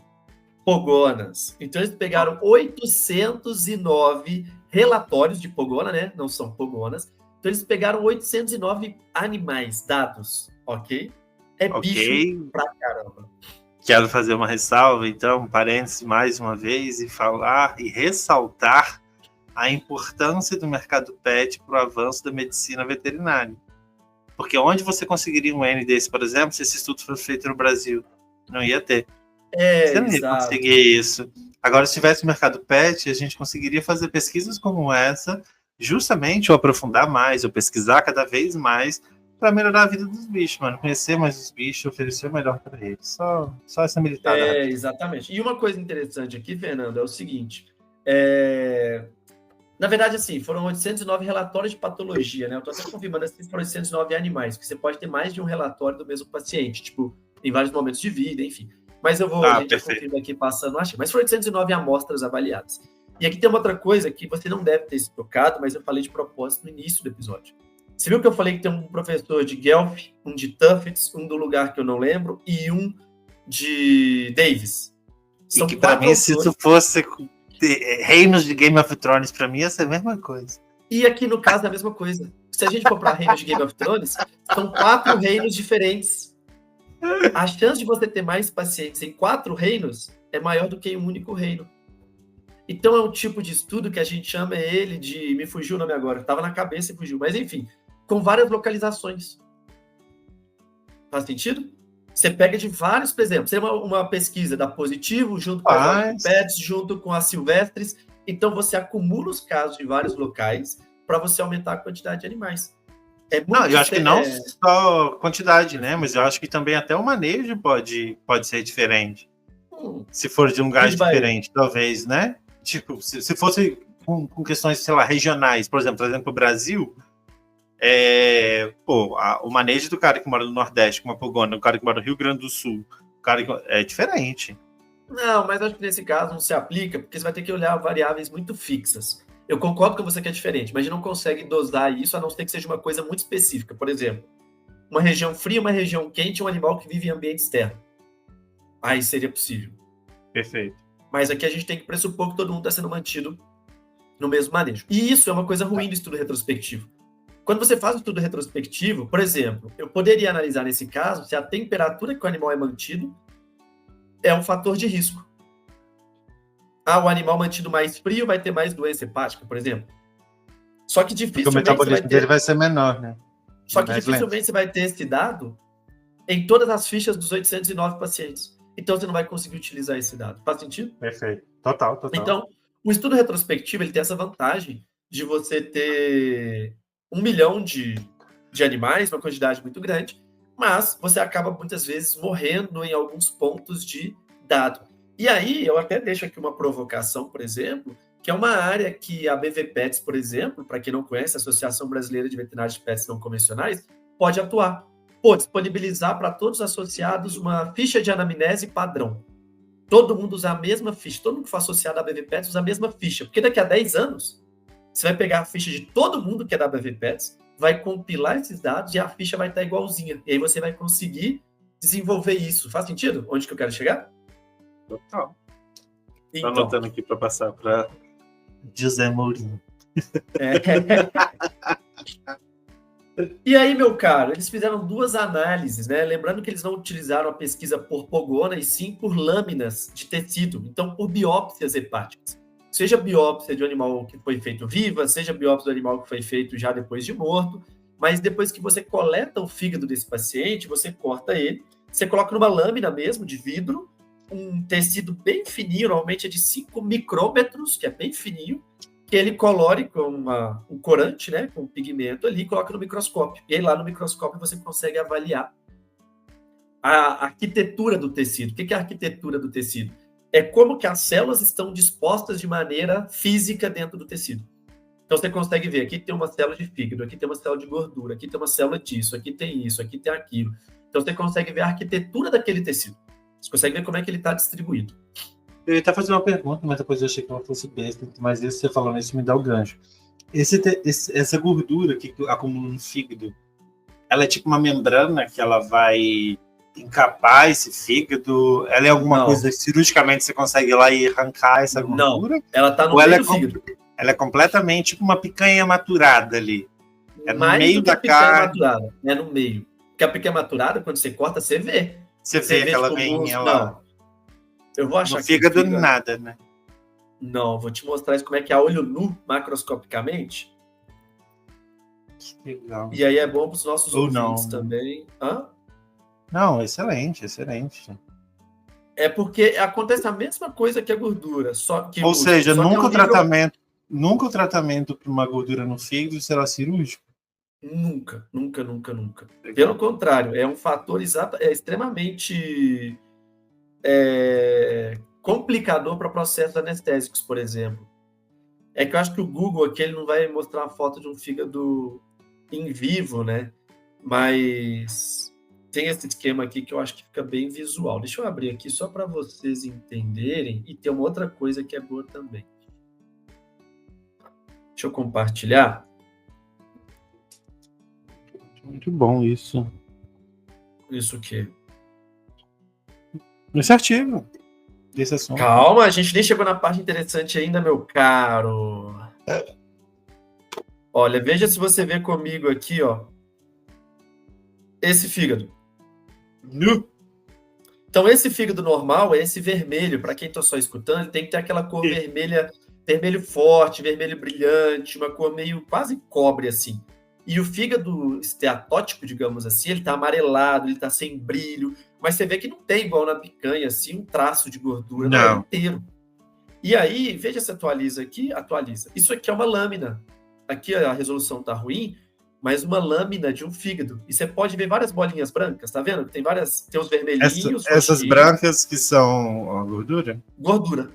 Pogonas. Então, eles pegaram 809 relatórios de Pogona, né? Não são Pogonas. Então eles pegaram 809 animais, dados, ok? É bicho pra caramba. Quero fazer uma ressalva, então, parênteses mais uma vez, e falar e ressaltar a importância do mercado pet para o avanço da medicina veterinária. Porque onde você conseguiria um N desse, por exemplo, se esse estudo fosse feito no Brasil? Não ia ter. Você não ia conseguir isso. Agora, se tivesse mercado pet, a gente conseguiria fazer pesquisas como essa, justamente ou aprofundar mais, ou pesquisar cada vez mais, para melhorar a vida dos bichos, mano. Conhecer mais os bichos, oferecer o melhor para eles. Só essa militada. Exatamente. E uma coisa interessante aqui, Fernando, é o seguinte. Na verdade, assim, foram 809 relatórios de patologia, né? Eu estou até confirmando se foram 809 animais, porque você pode ter mais de um relatório do mesmo paciente, tipo, em vários momentos de vida, enfim. Mas eu vou, a gente confirma aqui passando, achei. Mas foram 809 amostras avaliadas. E aqui tem uma outra coisa que você não deve ter se tocado, mas eu falei de propósito no início do episódio. Você viu que eu falei que tem um professor de Guelph, um de Tufts, um do lugar que eu não lembro, e um de Davis. São que para mim, se isso fosse reinos de Game of Thrones, para mim ia ser a mesma coisa. E aqui no caso é a mesma coisa. Se a gente for para reinos de Game of Thrones, são 4 reinos diferentes. A chance de você ter mais pacientes em 4 reinos é maior do que em um único reino. Então é um tipo de estudo que a gente chama ele de... Me fugiu o nome agora, estava na cabeça e fugiu. Mas enfim, com várias localizações. Faz sentido? Você pega de vários, por exemplo, você tem uma pesquisa da Positivo junto com a Pets, junto com as Silvestres. Então você acumula os casos de vários locais para você aumentar a quantidade de animais. Eu acho que não só quantidade, né? Mas eu acho que também até o manejo pode ser diferente. Se for de um lugar diferente, talvez, né? Tipo, se fosse com questões, sei lá, regionais, por exemplo, trazendo para o Brasil, o manejo do cara que mora no Nordeste, com uma pulgona, o cara que mora no Rio Grande do Sul, o cara que é diferente. Não, mas acho que nesse caso não se aplica, porque você vai ter que olhar variáveis muito fixas. Eu concordo com você que é diferente, mas a gente não consegue dosar isso, a não ser que seja uma coisa muito específica. Por exemplo, uma região fria, uma região quente, um animal que vive em ambiente externo. Aí seria possível. Perfeito. Mas aqui a gente tem que pressupor que todo mundo está sendo mantido no mesmo manejo. E isso é uma coisa ruim do estudo retrospectivo. Quando você faz o estudo retrospectivo, por exemplo, eu poderia analisar nesse caso se a temperatura que o animal é mantido é um fator de risco. O animal mantido mais frio vai ter mais doença hepática, por exemplo. Só que dificilmente porque o metabolismo dele vai ser menor, né? Só que dificilmente você vai ter esse dado em todas as fichas dos 809 pacientes. Então você não vai conseguir utilizar esse dado. Faz sentido? Perfeito. Total. Então, o estudo retrospectivo ele tem essa vantagem de você ter 1 milhão de animais, uma quantidade muito grande, mas você acaba muitas vezes morrendo em alguns pontos de dado. E aí, eu até deixo aqui uma provocação, por exemplo, que é uma área que a BV Pets, por exemplo, para quem não conhece, a Associação Brasileira de Veterinários de Pets Não Convencionais, pode atuar. Disponibilizar para todos os associados uma ficha de anamnese padrão. Todo mundo usa a mesma ficha, todo mundo que for associado à BV Pets usa a mesma ficha, porque daqui a 10 anos, você vai pegar a ficha de todo mundo que é da BV Pets, vai compilar esses dados e a ficha vai estar igualzinha. E aí você vai conseguir desenvolver isso. Faz sentido? Onde que eu quero chegar? Total. Estou anotando aqui para passar para José Mourinho. E aí, meu caro, eles fizeram 2 análises, né? Lembrando que eles não utilizaram a pesquisa por pogona, e sim por lâminas de tecido, então por biópsias hepáticas. Seja biópsia de um animal que foi feito viva, seja biópsia do animal que foi feito já depois de morto, mas depois que você coleta o fígado desse paciente, você corta ele, você coloca numa lâmina mesmo, de vidro, um tecido bem fininho, normalmente é de 5 micrômetros, que é bem fininho, que ele colore com um corante, né, com um pigmento ali, e coloca no microscópio. E aí lá no microscópio você consegue avaliar a arquitetura do tecido. O que é a arquitetura do tecido? É como que as células estão dispostas de maneira física dentro do tecido. Então você consegue ver, aqui tem uma célula de fígado, aqui tem uma célula de gordura, aqui tem uma célula disso, aqui tem isso, aqui tem aquilo. Então você consegue ver a arquitetura daquele tecido. Você consegue ver como é que ele está distribuído. Eu ia até fazer uma pergunta, mas depois eu achei que ela fosse besta, mas isso você falando isso me dá o gancho. Essa gordura que acumula no fígado, ela é tipo uma membrana que ela vai encapar esse fígado? Ela é alguma coisa que cirurgicamente você consegue ir lá e arrancar essa gordura? Não, ela está no meio do fígado. Ela é completamente tipo uma picanha maturada ali. É no Mais meio do que da a picanha carne. maturada. É no meio. Porque a picanha maturada, quando você corta, você vê. Você vê aquela tipo, veinha músculo. lá. Não. Eu vou achar No aqui o fígado, nada, né? Não, vou te mostrar isso como é que é a olho nu, macroscopicamente. Que legal. E aí é bom para os nossos Ou ouvintes não. também. Hã? Não, excelente, excelente. É porque acontece a mesma coisa que a gordura, só que Ou seja, só que é nunca um nível... nunca o tratamento para uma gordura no fígado será cirúrgico. Nunca, nunca, nunca, nunca. Legal. Pelo contrário, é um fator extremamente complicador para processos anestésicos, por exemplo. É que eu acho que o Google aqui ele não vai mostrar uma foto de um fígado em vivo, né? Mas tem esse esquema aqui que eu acho que fica bem visual. Deixa eu abrir aqui só para vocês entenderem. E tem uma outra coisa que é boa também. Deixa eu compartilhar. Muito bom isso. Isso aqui. Esse artigo. Desse assunto. Calma, a gente nem chegou na parte interessante ainda, meu caro. Olha, veja se você vê comigo aqui, ó. Esse fígado. Então, esse fígado normal é esse vermelho. Para quem está só escutando, ele tem que ter aquela cor vermelha, vermelho forte, vermelho brilhante, uma cor meio quase cobre, assim. E o fígado esteatótico, digamos assim, ele está amarelado, ele está sem brilho, mas você vê que não tem, igual na picanha, assim, um traço de gordura, não, é inteiro. E aí, veja se atualiza aqui, atualiza. Isso aqui é uma lâmina. Aqui a resolução está ruim, mas uma lâmina de um fígado. E você pode ver várias bolinhas brancas, tá vendo? Tem os vermelhinhos. Essas brancas que são a gordura? Gordura.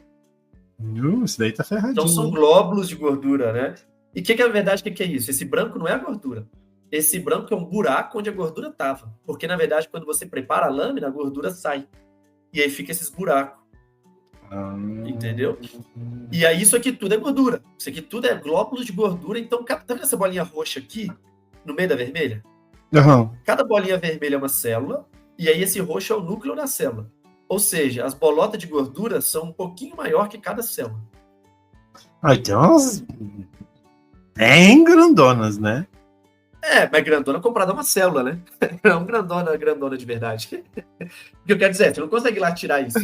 Isso daí tá ferradinho. Então são glóbulos de gordura, né? E o que é a verdade, o que é isso? Esse branco não é a gordura. Esse branco é um buraco onde a gordura estava. Porque, na verdade, quando você prepara a lâmina, a gordura sai. E aí fica esses buracos. Entendeu? E aí isso aqui tudo é gordura. Isso aqui tudo é glóbulos de gordura. Então, tá vendo essa bolinha roxa aqui, no meio da vermelha? Cada bolinha vermelha é uma célula, e aí esse roxo é o núcleo da célula. Ou seja, as bolotas de gordura são um pouquinho maior que cada célula. Então elas bem grandonas, né? Mas grandona comparada a uma célula, né? Não grandona de verdade. O que eu quero dizer, você não consegue ir lá tirar isso.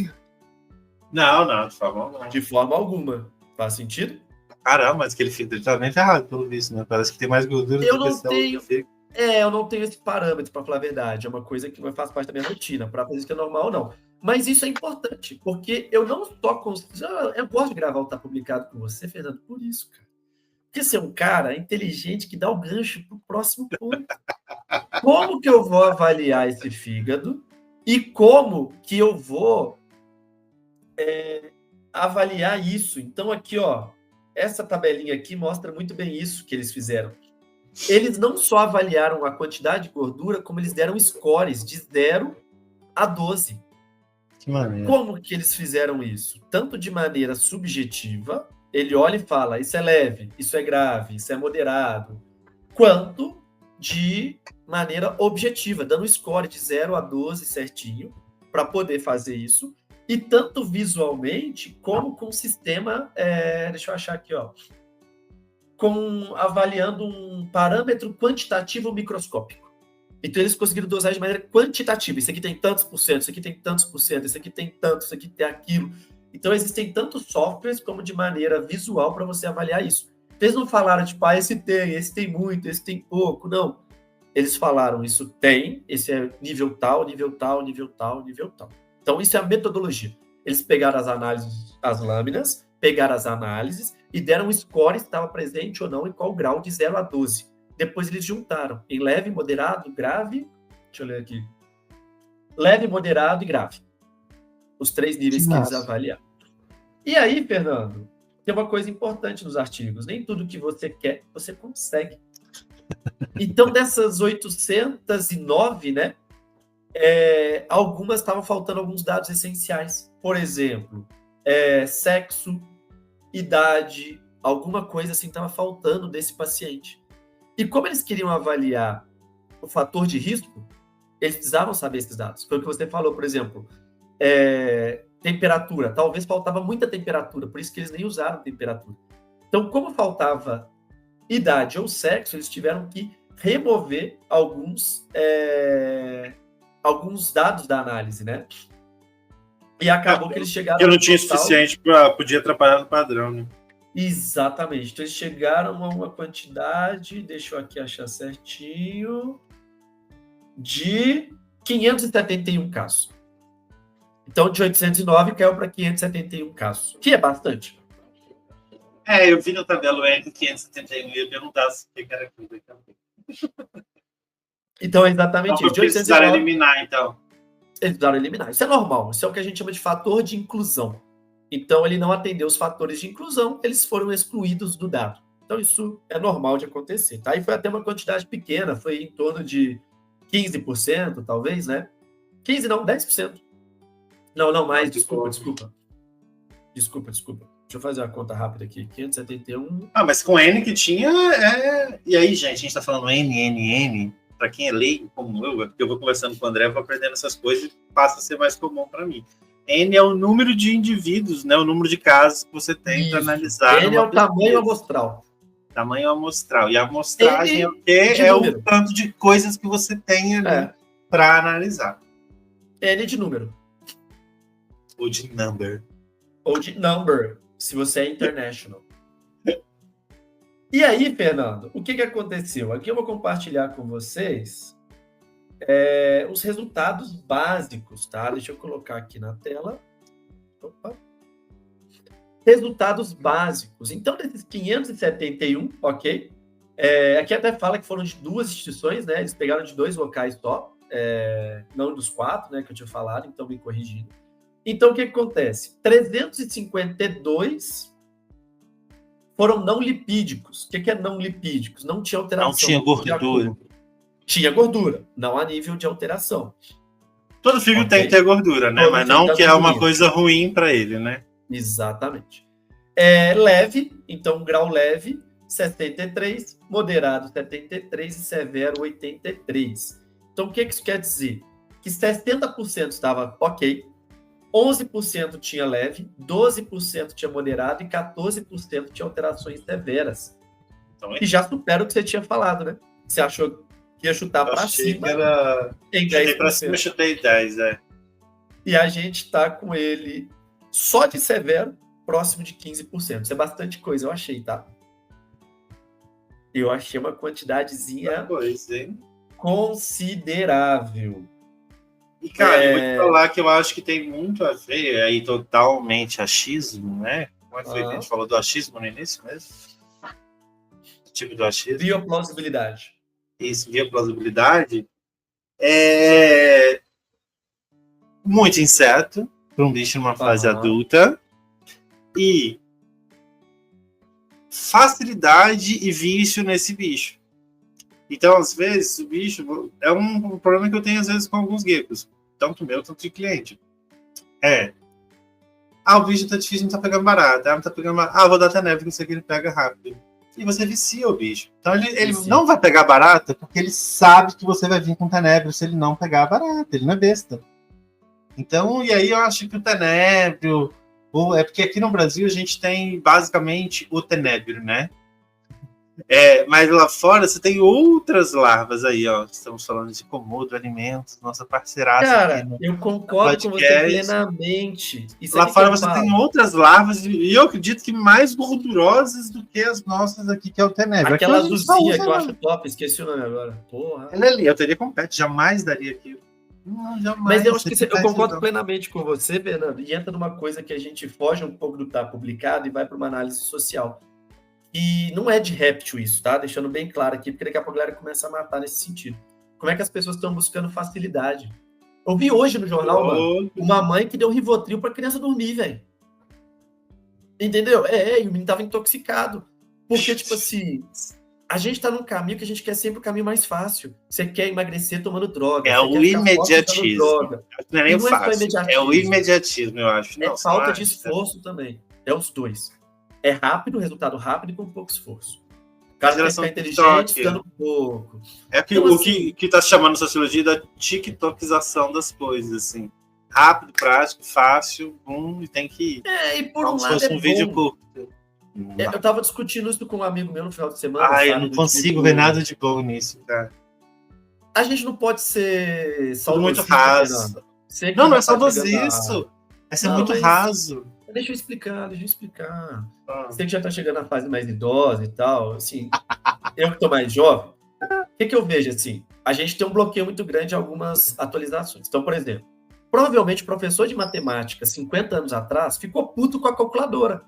Não, de forma alguma. De forma alguma. Faz sentido? Caramba, mas aquele fígado tá bem ferrado, pelo visto, né? Parece que tem mais gordura Eu do que não célula tenho. do fígado. Eu não tenho esse parâmetro, para falar a verdade. É uma coisa que faz parte da minha rotina. Para fazer isso que é normal, não. Mas isso é importante, porque eu não só eu gosto de gravar o Tá Publicado com você, Fernando, por isso, cara. Porque você é um cara inteligente que dá o gancho pro próximo ponto. Como que eu vou avaliar esse fígado e como que eu vou avaliar isso? Então, aqui, ó, essa tabelinha aqui mostra muito bem isso que eles fizeram. Eles não só avaliaram a quantidade de gordura, como eles deram scores de 0 a 12. Que maneiro. Como que eles fizeram isso? Tanto de maneira subjetiva, ele olha e fala, isso é leve, isso é grave, isso é moderado, quanto de maneira objetiva, dando score de 0 a 12 certinho, para poder fazer isso, e tanto visualmente, como com o sistema, deixa eu achar aqui, ó, avaliando um parâmetro quantitativo microscópico. Então, eles conseguiram dosar de maneira quantitativa. Isso aqui tem tantos por cento, isso aqui tem tantos por cento, isso aqui tem tanto, isso aqui tem aquilo. Então, existem tantos softwares como de maneira visual para você avaliar isso. Eles não falaram, tipo, esse tem muito, esse tem pouco. Não. Eles falaram, isso tem, esse é nível tal, nível tal, nível tal, nível tal. Então, isso é a metodologia. Eles pegaram as análises, as lâminas, pegaram as análises e deram um score se estava presente ou não em qual grau de 0 a 12. Depois eles juntaram em leve, moderado, grave. Deixa eu ler aqui. Leve, moderado e grave. Os 3 níveis que eles avaliaram. E aí, Fernando, tem uma coisa importante nos artigos. Nem tudo que você quer, você consegue. Então, dessas 809, né? Algumas estavam faltando alguns dados essenciais. Por exemplo, sexo, idade, alguma coisa assim estava faltando desse paciente. E como eles queriam avaliar o fator de risco, eles precisavam saber esses dados. Foi o que você falou, por exemplo, temperatura. Talvez faltava muita temperatura, por isso que eles nem usaram temperatura. Então, como faltava idade ou sexo, eles tiveram que remover alguns dados da análise, né? E acabou que eles chegaram... Eu não tinha suficiente para podia atrapalhar no padrão, né? Exatamente. Então, eles chegaram a uma quantidade, deixa eu aqui achar certinho, de 571 casos. Então, de 809 caiu para 571 casos, que é bastante. Eu vi no tabelo N571 e ia perguntar se o que era aquilo. Então, é exatamente isso. De 809, precisaram eliminar, então. Eles precisaram eliminar. Isso é normal. Isso é o que a gente chama de fator de inclusão. Então, ele não atendeu os fatores de inclusão, eles foram excluídos do dado. Então, isso é normal de acontecer, tá? E foi até uma quantidade pequena, foi em torno de 15%, talvez, né? 15% não, 10%. Não mais, desculpa. Desculpa. Deixa eu fazer uma conta rápida aqui. 571... mas com N que tinha, E aí, gente, a gente tá falando N. Para quem é leigo como eu, porque eu vou conversando com o André, vou aprendendo essas coisas e passa a ser mais comum para mim. N é o número de indivíduos, né? O número de casos que você tem para analisar. N é o tamanho amostral. Tamanho amostral. E a amostragem é o quê? É o tanto de coisas que você tem ali para analisar. N de número. Ou de number. Ou de number, se você é international. E aí, Fernando, o que aconteceu? Aqui eu vou compartilhar com vocês os resultados básicos, tá? Deixa eu colocar aqui na tela. Opa. Resultados básicos. Então, desses 571, ok? Aqui até fala que foram de 2 instituições, né? Eles pegaram de 2 locais só, não dos 4, né? Que eu tinha falado, então me corrigindo. Então, o que acontece? 352 foram não lipídicos. O que é não lipídicos? Não tinha alteração. Não tinha gordura. Tinha gordura, não a nível de alteração. Todo filho tem que ter gordura, né? Mas não que é uma coisa ruim para ele, né? Exatamente. Leve, então grau leve, 73, moderado, 73 e severo, 83. Então, o que isso quer dizer? Que 60% estava ok, 11% tinha leve, 12% tinha moderado e 14% tinha alterações severas. Então, e já supera o que você tinha falado, né? Você achou que ia chutar para cima. Em 10%. Chutei para cima, chutei 10, E a gente está com ele só de severo, próximo de 15%. Isso é bastante coisa, eu achei, tá? Eu achei uma quantidadezinha considerável. E, cara, eu vou te falar que eu acho que tem muito a ver aí totalmente achismo, né? Como é que foi que a gente falou do achismo no início mesmo? O tipo do achismo. Bioplausibilidade. Isso, bioplausibilidade. Muito incerto para um bicho numa fase adulta. E facilidade e vício nesse bicho. Então, às vezes, o bicho... É um problema que eu tenho, às vezes, com alguns geckos. Tanto meu, tanto de cliente. O bicho tá difícil, não tá pegando barato. Não tá pegando barato. Vou dar até neve, que isso aqui ele pega rápido. E você vicia o bicho. Então, ele não vai pegar barata, porque ele sabe que você vai vir com tenebro se ele não pegar barata. Ele não é besta. Então, e aí eu acho que o tenebro... É porque aqui no Brasil a gente tem, basicamente, o tenebro, né? Mas lá fora você tem outras larvas aí, ó. Estamos falando de Komodo Alimentos, nossa parceiraça. Cara, eu concordo com você plenamente. Lá fora você tem outras larvas, e eu acredito que mais gordurosas do que as nossas aqui, que é o tenebro. Aquela azulzinha que eu acho top, esqueci o nome agora. Porra. Ela ali, eu teria com pet, jamais daria aquilo. Não, jamais. Mas eu acho que eu concordo plenamente com você, Fernando, e entra numa coisa que a gente foge um pouco do que está publicado e vai para uma análise social. E não é de réptil isso, tá? Deixando bem claro aqui, porque daqui a pouco a galera começa a matar nesse sentido. Como é que as pessoas estão buscando facilidade? Eu vi hoje no jornal, mano, uma mãe que deu Rivotril pra criança dormir, velho. Entendeu? E o menino tava intoxicado. Porque, tipo assim, a gente tá num caminho que a gente quer sempre o caminho mais fácil. Você quer emagrecer tomando droga. É o imediatismo. Não é nem fácil. É o imediatismo, eu acho. É falta de esforço também. É os dois. É rápido, resultado rápido e com pouco esforço. O cara quer ficar inteligente, ficando pouco. É que, então, o que está se chamando na sociologia da tiktokização das coisas, assim. Rápido, prático, fácil, e tem que ir. E por um lado vídeo curto. Eu tava discutindo isso com um amigo meu no final de semana. Eu não consigo ver nada de bom nisso, cara. A gente não pode ser tudo muito raso. Não é saudosista. É ser muito raso. Deixa eu explicar. Você que já tá chegando na fase mais idosa e tal, assim, eu que tô mais jovem, o que eu vejo, assim? A gente tem um bloqueio muito grande em algumas atualizações. Então, por exemplo, provavelmente o professor de matemática, 50 anos atrás, ficou puto com a calculadora.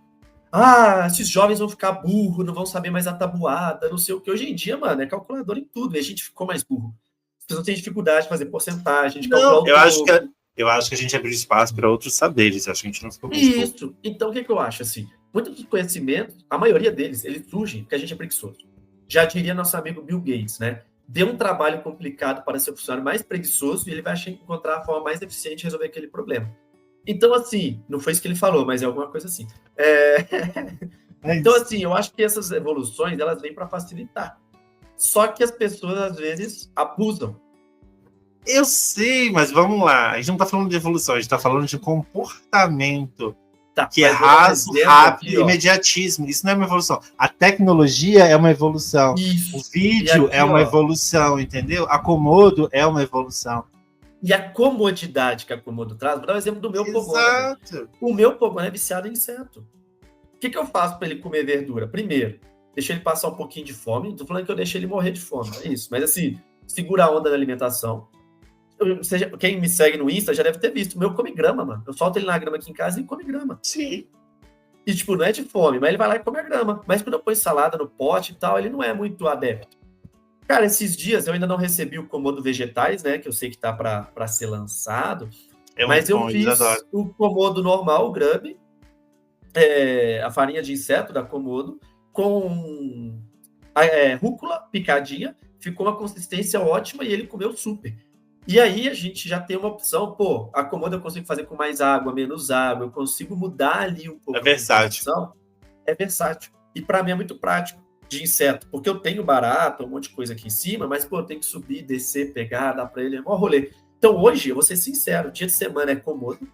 Esses jovens vão ficar burros, não vão saber mais a tabuada, não sei o que. Hoje em dia, mano, é calculadora em tudo, e a gente ficou mais burro. As pessoas têm dificuldade de fazer porcentagem, de calcular eu acho que a gente abriu espaço para outros saberes, acho que a gente não ficou muito Isso. Então, o que eu acho, assim? Muitos dos conhecimentos, a maioria deles, eles surgem porque a gente é preguiçoso. Já diria nosso amigo Bill Gates, né? Dê um trabalho complicado para seu funcionário mais preguiçoso e ele vai encontrar a forma mais eficiente de resolver aquele problema. Então, assim, não foi isso que ele falou, mas é alguma coisa assim. Então, assim, eu acho que essas evoluções, elas vêm para facilitar. Só que as pessoas, às vezes, abusam. Eu sei, mas vamos lá. A gente não está falando de evolução, a gente está falando de comportamento. Que é raso, rápido, imediatismo. Isso não é uma evolução. A tecnologia é uma evolução. Isso. O vídeo é uma evolução, entendeu? A Komodo é uma evolução. E a comodidade que a Komodo traz, vou dar um exemplo do meu Pogona. Exato. O meu Pogona é viciado em inseto. O que eu faço para ele comer verdura? Primeiro, deixo ele passar um pouquinho de fome. Não tô falando que eu deixo ele morrer de fome, é isso. Mas assim, segura a onda da alimentação. Quem me segue no Insta já deve ter visto. O meu come grama, mano. Eu solto ele na grama aqui em casa e come grama. Sim. E, tipo, não é de fome, mas ele vai lá e come a grama. Mas quando eu ponho salada no pote e tal, ele não é muito adepto. Cara, esses dias eu ainda não recebi o Komodo Vegetais, né? Que eu sei que tá pra ser lançado. Mas eu fiz o Komodo normal, o Grub, a farinha de inseto da Komodo, com rúcula picadinha. Ficou uma consistência ótima e ele comeu super. E aí a gente já tem uma opção, a Komodo eu consigo fazer com mais água, menos água, eu consigo mudar ali um pouco. É versátil. É versátil. E para mim é muito prático de inseto, porque eu tenho barata, um monte de coisa aqui em cima, mas eu tenho que subir, descer, pegar, dar para ele, é mó rolê. Então hoje, eu vou ser sincero, dia de semana é Komodo,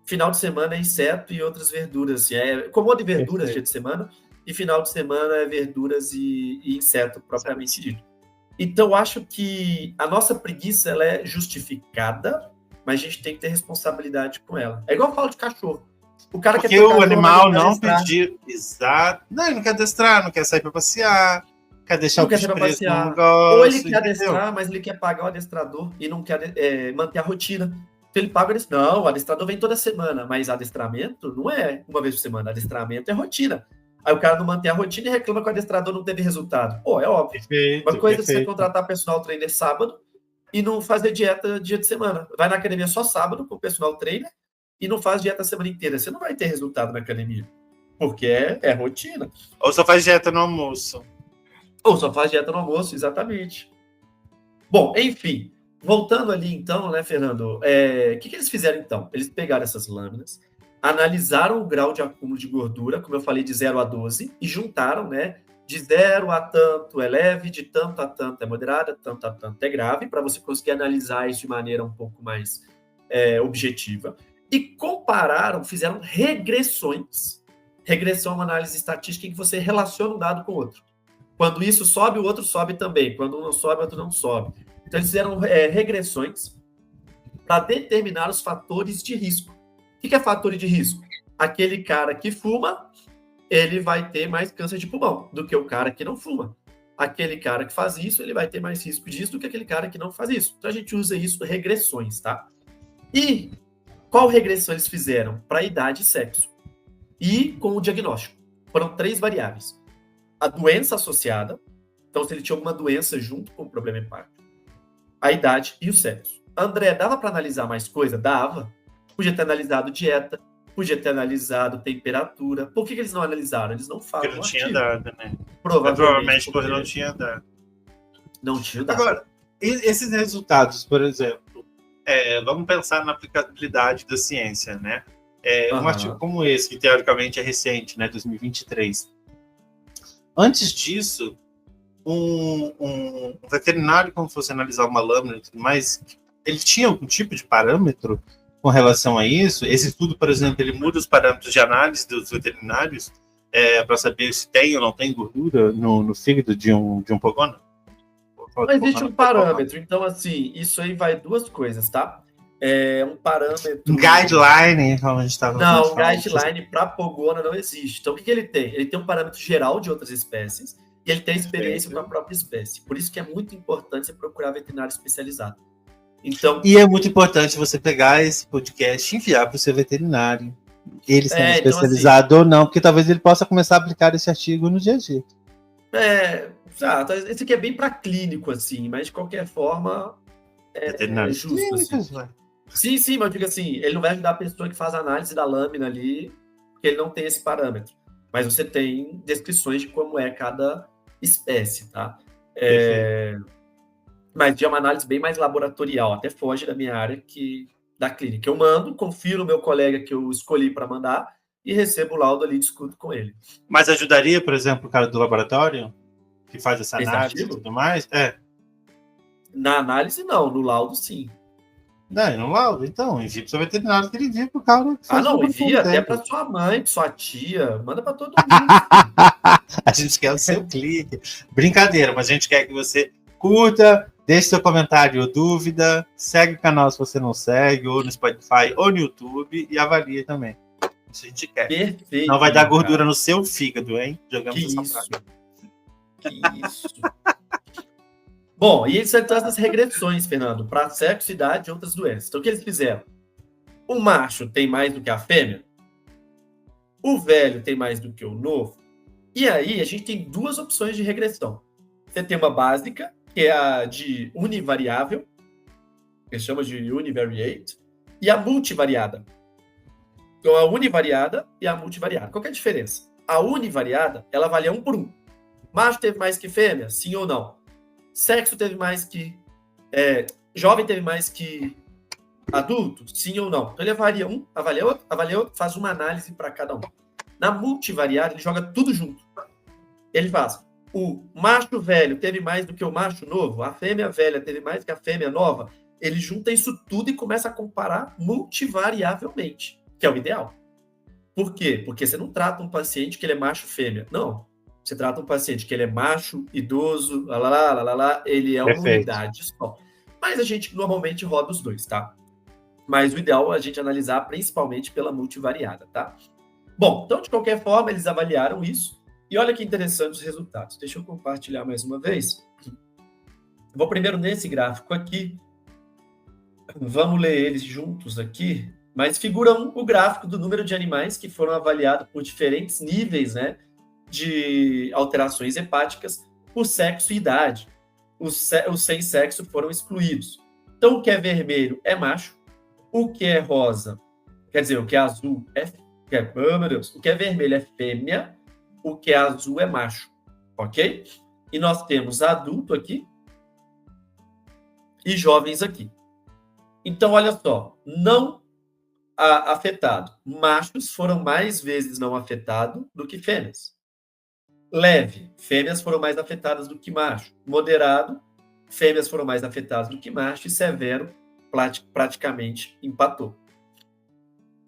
final de semana é inseto e outras verduras. Assim, Komodo e verduras dia de semana, e final de semana é verduras e inseto propriamente dito. Então, eu acho que a nossa preguiça ela é justificada, mas a gente tem que ter responsabilidade com ela. É igual eu falo de cachorro. O cara porque o animal não pediu... Exato. Não, ele não quer adestrar, não quer sair para passear, quer deixar o bicho preso no negócio. Ou ele quer adestrar, mas ele quer pagar o adestrador e não quer manter a rotina. Então, ele paga o adestrador. Não, o adestrador vem toda semana, mas adestramento não é uma vez por semana. Adestramento é rotina. Aí o cara não mantém a rotina e reclama que o adestrador não teve resultado. É óbvio. Uma coisa é você contratar personal trainer sábado e não fazer dieta dia de semana. Vai na academia só sábado com o personal trainer e não faz dieta a semana inteira. Você não vai ter resultado na academia. Porque é rotina. Ou só faz dieta no almoço. Exatamente. Bom, enfim. Voltando ali então, né, Fernando? O que eles fizeram então? Eles pegaram essas lâminas, analisaram o grau de acúmulo de gordura, como eu falei, de 0 a 12, e juntaram, né? De 0 a tanto é leve, de tanto a tanto é moderada, tanto a tanto é grave, para você conseguir analisar isso de maneira um pouco mais objetiva. E compararam, fizeram regressões. Regressão é uma análise estatística em que você relaciona um dado com o outro. Quando isso sobe, o outro sobe também. Quando um não sobe, o outro não sobe. Então, eles fizeram regressões para determinar os fatores de risco. O que é fator de risco? Aquele cara que fuma, ele vai ter mais câncer de pulmão do que o cara que não fuma. Aquele cara que faz isso, ele vai ter mais risco disso do que aquele cara que não faz isso. Então, a gente usa isso, regressões, tá? E qual regressão eles fizeram? Para idade e sexo. E com o diagnóstico. Foram 3 variáveis. A doença associada, então se ele tinha alguma doença junto com o problema hepático, a idade e o sexo. André, dava para analisar mais coisa? Dava. Podia ter analisado dieta, podia ter analisado temperatura. Por que eles não analisaram? Eles não falam. Porque não tinha dado, né? Provavelmente porque não tinha dado. Não tinha dado. Agora, esses resultados, por exemplo, vamos pensar na aplicabilidade da ciência, né? Um artigo como esse, que teoricamente é recente, né? 2023. Antes disso, um veterinário, quando fosse analisar uma lâmina e tudo mais, ele tinha algum tipo de parâmetro com relação a isso? Esse estudo, por exemplo, ele muda os parâmetros de análise dos veterinários para saber se tem ou não tem gordura no fígado de um pogona? Mas existe um parâmetro, então assim, isso aí vai duas coisas, tá? Um parâmetro... Um guideline, como a gente estava falando. Não, um guideline para pogona não existe. Então o que ele tem? Ele tem um parâmetro geral de outras espécies e ele tem experiência com a própria espécie. Por isso que é muito importante você procurar veterinário especializado. Então, e é muito importante você pegar esse podcast e enviar para o seu veterinário. Ele sendo especializado então, assim, ou não, porque talvez ele possa começar a aplicar esse artigo no dia a dia. Esse aqui é bem para clínico, assim, mas de qualquer forma é justo. Clínicos, assim. Sim, mas eu digo assim, ele não vai ajudar a pessoa que faz a análise da lâmina ali, porque ele não tem esse parâmetro. Mas você tem descrições de como é cada espécie, tá? Mas de uma análise bem mais laboratorial, até foge da minha área da clínica. Eu mando, confiro o meu colega que eu escolhi para mandar e recebo o laudo ali e discuto com ele. Mas ajudaria, por exemplo, o cara do laboratório que faz essa análise e tudo mais? Na análise, não. No laudo, sim. Não, no laudo, então. Envia para o seu veterinário que ele envia para o cara. Envia até para sua mãe, para sua tia. Manda para todo mundo. A gente quer o seu clique. Brincadeira, mas a gente quer que você curta, deixe seu comentário ou dúvida, segue o canal se você não segue, ou no Spotify ou no YouTube, e avalie também. Isso a gente quer. Perfeito. Não vai dar gordura no seu fígado, hein? Jogamos essa prática. Que isso. Bom, e isso é das regressões, Fernando, para sexo, idade e outras doenças. Então, o que eles fizeram? O macho tem mais do que a fêmea? O velho tem mais do que o novo? E aí, a gente tem duas opções de regressão. Você tem uma básica, que é a de univariável, que se chama de univariate, e a multivariada. Então, a univariada e a multivariada. Qual que é a diferença? A univariada, ela avalia 1 por 1. Macho teve mais que fêmea? Sim ou não? Sexo teve mais que... jovem teve mais que adulto? Sim ou não? Então, ele avalia um, avalia outro, faz uma análise para cada um. Na multivariada, ele joga tudo junto. Ele faz... O macho velho teve mais do que o macho novo? A fêmea velha teve mais que a fêmea nova? Ele junta isso tudo e começa a comparar multivariavelmente, que é o ideal. Por quê? Porque você não trata um paciente que ele é macho-fêmea. Não. Você trata um paciente que ele é macho, idoso, ele é uma unidade só. Mas a gente normalmente roda os dois, tá? Mas o ideal é a gente analisar principalmente pela multivariada, tá? Bom, então, de qualquer forma, eles avaliaram isso. E olha que interessante os resultados. Deixa eu compartilhar mais uma vez. Vou primeiro nesse gráfico aqui. Vamos ler eles juntos aqui. Mas figura o gráfico do número de animais que foram avaliados por diferentes níveis, né, de alterações hepáticas por sexo e idade. Os sem sexo foram excluídos. Então, o que é vermelho é macho. O que é rosa, quer dizer, o que é azul o que é vermelho é fêmea. O que é azul é macho, ok? E nós temos adulto aqui e jovens aqui. Então, olha só, não afetado. Machos foram mais vezes não afetados do que fêmeas. Leve, fêmeas foram mais afetadas do que macho. Moderado, fêmeas foram mais afetadas do que macho. E severo, praticamente empatou.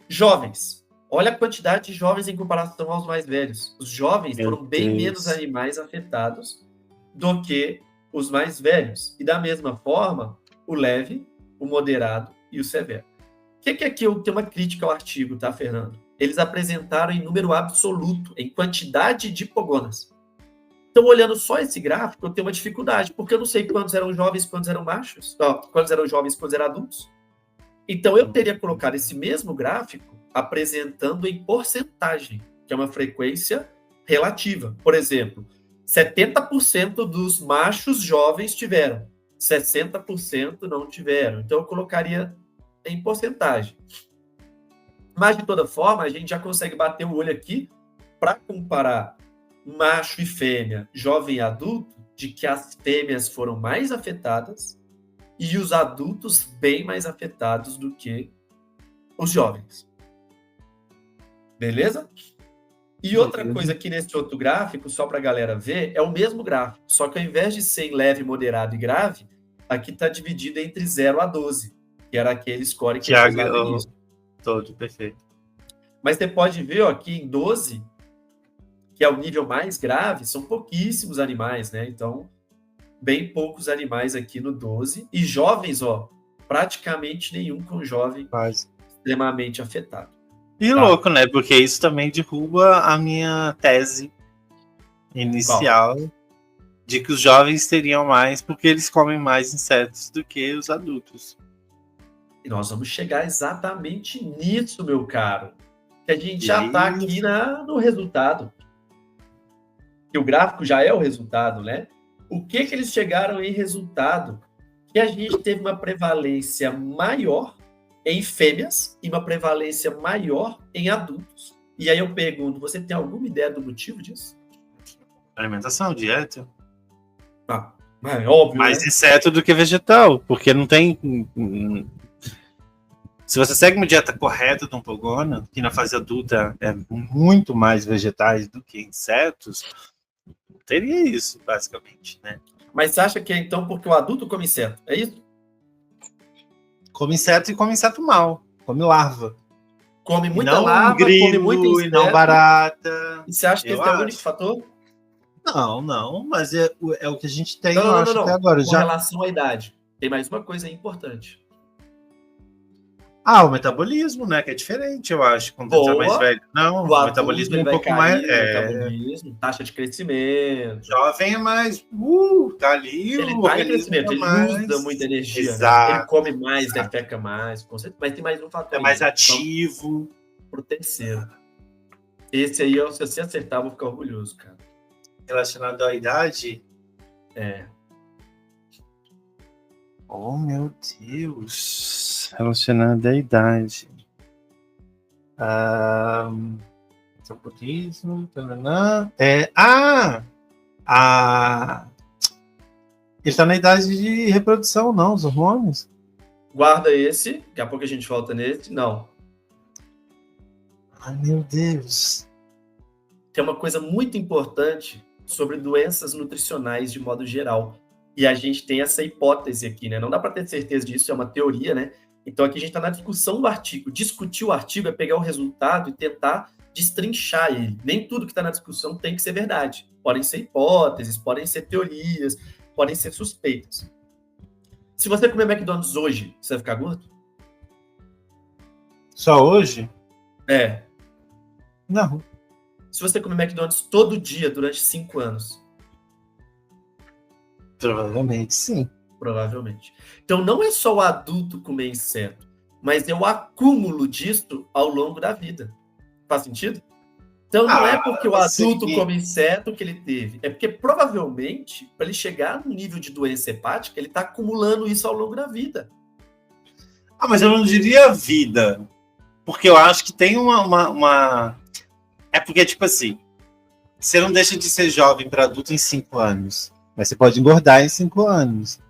Jovens. Olha a quantidade de jovens em comparação aos mais velhos. Os jovens foram bem menos animais afetados do que os mais velhos. E da mesma forma, o leve, o moderado e o severo. O que é que eu tenho uma crítica ao artigo, tá, Fernando? Eles apresentaram em número absoluto, em quantidade de pogonas. Então, olhando só esse gráfico, eu tenho uma dificuldade, porque eu não sei quantos eram jovens, quantos eram machos, quantos eram jovens, quantos eram adultos. Então, eu teria colocado esse mesmo gráfico apresentando em porcentagem, que é uma frequência relativa. Por exemplo, 70% dos machos jovens tiveram, 60% não tiveram. Então, eu colocaria em porcentagem. Mas, de toda forma, a gente já consegue bater o olho aqui para comparar macho e fêmea, jovem e adulto, de que as fêmeas foram mais afetadas e os adultos bem mais afetados do que os jovens. Beleza? E outra coisa aqui nesse outro gráfico, só para a galera ver, é o mesmo gráfico, só que ao invés de ser em leve, moderado e grave, aqui está dividido entre 0 a 12, que era aquele score que eu usava no início. Todo, perfeito. Mas você pode ver, ó, aqui em 12, que é o nível mais grave, são pouquíssimos animais, né? Então, bem poucos animais aqui no 12. E jovens, ó, praticamente nenhum com jovem Quase. extremamente afetado. E louco, né? Porque isso também derruba a minha tese inicial de que os jovens teriam mais porque eles comem mais insetos do que os adultos. E nós vamos chegar exatamente nisso, meu caro. Que a gente já está aqui no resultado. Que o gráfico já é o resultado, né? O que eles chegaram em resultado? Que a gente teve uma prevalência maior em fêmeas e uma prevalência maior em adultos. E aí eu pergunto, você tem alguma ideia do motivo disso? Alimentação, dieta. É óbvio, mais né? inseto do que vegetal, porque não tem... Se você segue uma dieta correta de um pogona, que na fase adulta é muito mais vegetais do que insetos, teria isso, basicamente, né? Mas você acha que é então porque o adulto come inseto? É isso? Come inseto e come inseto mal. Come larva. Come muita não larva, grilo, come muito inseto. E não barata. E você acha que esse é o único fator? Não, mas é o que a gente tem, não, até agora. Com relação à idade. Tem mais uma coisa importante. O metabolismo, né? Que é diferente, eu acho. Quando você é mais velho. Não, o metabolismo é um pouco mais. Metabolismo, taxa de crescimento. Jovem é mais. Tá ali. Ele tá em crescimento, ele usa muita energia. Exato. Né? Ele come mais, defeca mais. Mas tem mais um fator. É mais ativo. Pro terceiro. Esse aí, se você acertar, eu vou ficar orgulhoso, cara. Relacionado à idade? Oh, meu Deus. Relacionado à idade. Metabolismo. Ele tá na idade de reprodução, não, os hormônios? Guarda esse, daqui a pouco a gente volta nesse. Não. Ai, meu Deus. Tem uma coisa muito importante sobre doenças nutricionais de modo geral. E a gente tem essa hipótese aqui, né? Não dá para ter certeza disso, é uma teoria, né? Então aqui a gente está na discussão do artigo. Discutir o artigo é pegar o resultado e tentar destrinchar ele. Nem tudo que está na discussão tem que ser verdade. Podem ser hipóteses, podem ser teorias, podem ser suspeitas. Se você comer McDonald's hoje, você vai ficar gordo? Só hoje? Não. Se você comer McDonald's todo dia durante 5 anos? Provavelmente, sim. Provavelmente. Então, não é só o adulto comer inseto, mas é o acúmulo disso ao longo da vida. Faz sentido? Então, não é porque o adulto come inseto que ele teve. É porque, provavelmente, para ele chegar no nível de doença hepática, ele está acumulando isso ao longo da vida. Mas eu não diria vida. Porque eu acho que tem uma... É porque, tipo assim, você não deixa de ser jovem para adulto em 5 anos. Mas você pode engordar em 5 anos.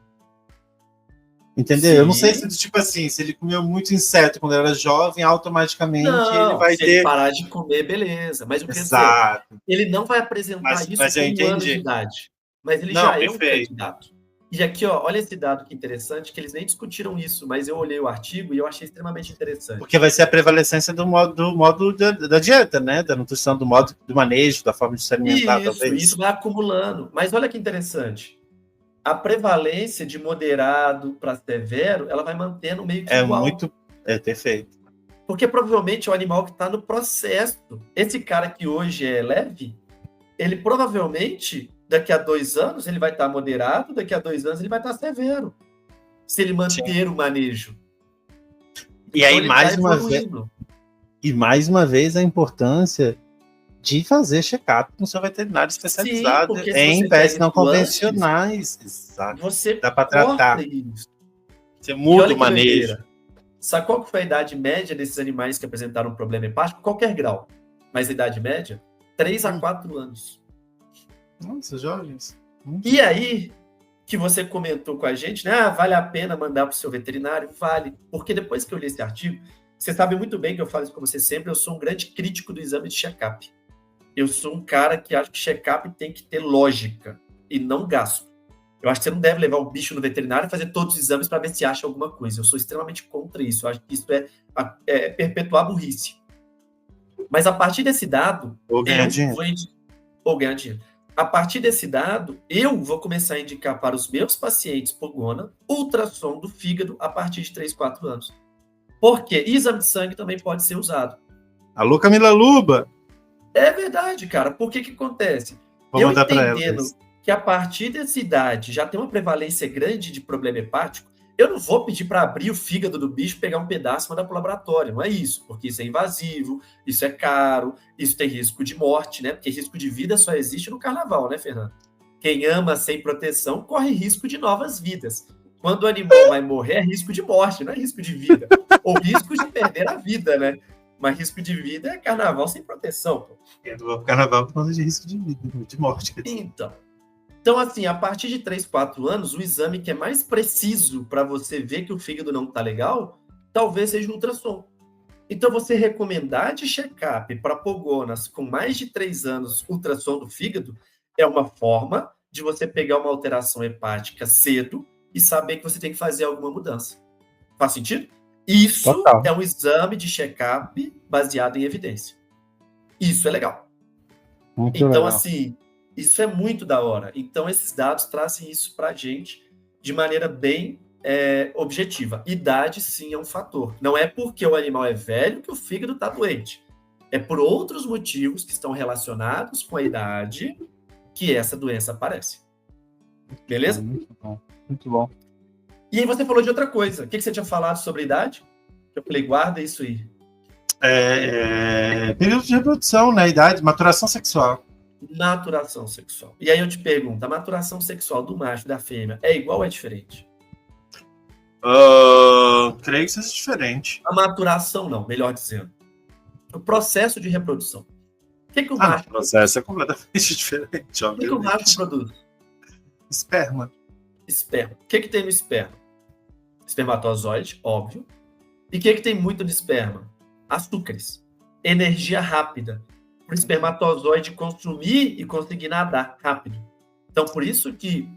Entendeu? Sim. Eu não sei se, tipo assim, se ele comeu muito inseto quando era jovem, automaticamente ele vai ter... Se ele parar de comer, beleza. Mas o que Exato. Ele não vai apresentar isso com 1 ano de idade. Mas ele já é um candidato. E aqui, ó, olha esse dado que interessante, que eles nem discutiram isso, mas eu olhei o artigo e eu achei extremamente interessante. Porque vai ser a prevalecência do modo da dieta, né? Da nutrição, do modo do manejo, da forma de se alimentar. Isso vai acumulando. Mas olha que interessante. A prevalência de moderado para severo, ela vai mantendo meio que igual. É perfeito. Porque provavelmente é o animal que está no processo. Esse cara que hoje é leve, ele provavelmente... Daqui a 2 anos ele vai estar moderado, daqui a 2 anos ele vai estar severo. Se ele manter o manejo. E então, aí, mais uma vez, a importância de fazer check-up com o seu veterinário especializado em pets não convencionais. Exato. Você dá para tratar. Isso. Você muda o manejo. Sabe qual foi a idade média desses animais que apresentaram um problema hepático? Qualquer grau. Mas a idade média? 3 a 4 anos. Nossa, jovens. E aí, que você comentou com a gente, né? Vale a pena mandar para o seu veterinário? Vale. Porque depois que eu li esse artigo, você sabe muito bem que eu falo isso com você sempre, eu sou um grande crítico do exame de check-up. Eu sou um cara que acha que check-up tem que ter lógica e não gasto. Eu acho que você não deve levar o bicho no veterinário e fazer todos os exames para ver se acha alguma coisa. Eu sou extremamente contra isso. Eu acho que isso é perpetuar a burrice. Mas a partir desse dado, ou ganhar dinheiro. A partir desse dado, eu vou começar a indicar para os meus pacientes Pogona ultrassom do fígado a partir de 3, 4 anos. Porque exame de sangue também pode ser usado. Alô, Camila Luba! É verdade, cara. Por que acontece? Vou Eu mandar para ela. entendendo que a partir dessa idade já tem uma prevalência grande de problema hepático, eu não vou pedir para abrir o fígado do bicho, pegar um pedaço e mandar para o laboratório. Não é isso, porque isso é invasivo, isso é caro, isso tem risco de morte, né? Porque risco de vida só existe no carnaval, né, Fernando? Quem ama sem proteção corre risco de novas vidas. Quando o animal vai morrer, é risco de morte, não é risco de vida. Ou risco de perder a vida, né? Mas risco de vida é carnaval sem proteção, pô. Eu não vou pro carnaval por causa de risco de vida, de morte. Então, assim, a partir de 3, 4 anos, o exame que é mais preciso para você ver que o fígado não está legal, talvez seja o ultrassom. Então, você recomendar de check-up para pogonas com mais de 3 anos ultrassom do fígado é uma forma de você pegar uma alteração hepática cedo e saber que você tem que fazer alguma mudança. Faz sentido? Isso Total. é um exame de check-up baseado em evidência. Isso é legal. Muito então, legal. assim, isso é muito da hora. Então, esses dados trazem isso para a gente de maneira bem objetiva. Idade, sim, é um fator. Não é porque o animal é velho que o fígado está doente. É por outros motivos que estão relacionados com a idade que essa doença aparece. Beleza? Muito bom. Muito bom. E aí você falou de outra coisa. O que você tinha falado sobre a idade? Eu falei, guarda isso aí. Período de reprodução, né? Idade, maturação sexual. Maturação sexual. E aí eu te pergunto, a maturação sexual do macho e da fêmea é igual ou é diferente? Creio que seja diferente. A maturação não, melhor dizendo. O processo de reprodução. O que o macho... O processo é completamente diferente, O que o macho produz? Esperma. Esperma. O que tem no esperma? Espermatozoide, óbvio. E o que tem muito no esperma? Açúcares. Energia rápida. Para o espermatozoide consumir e conseguir nadar rápido. Então, por isso que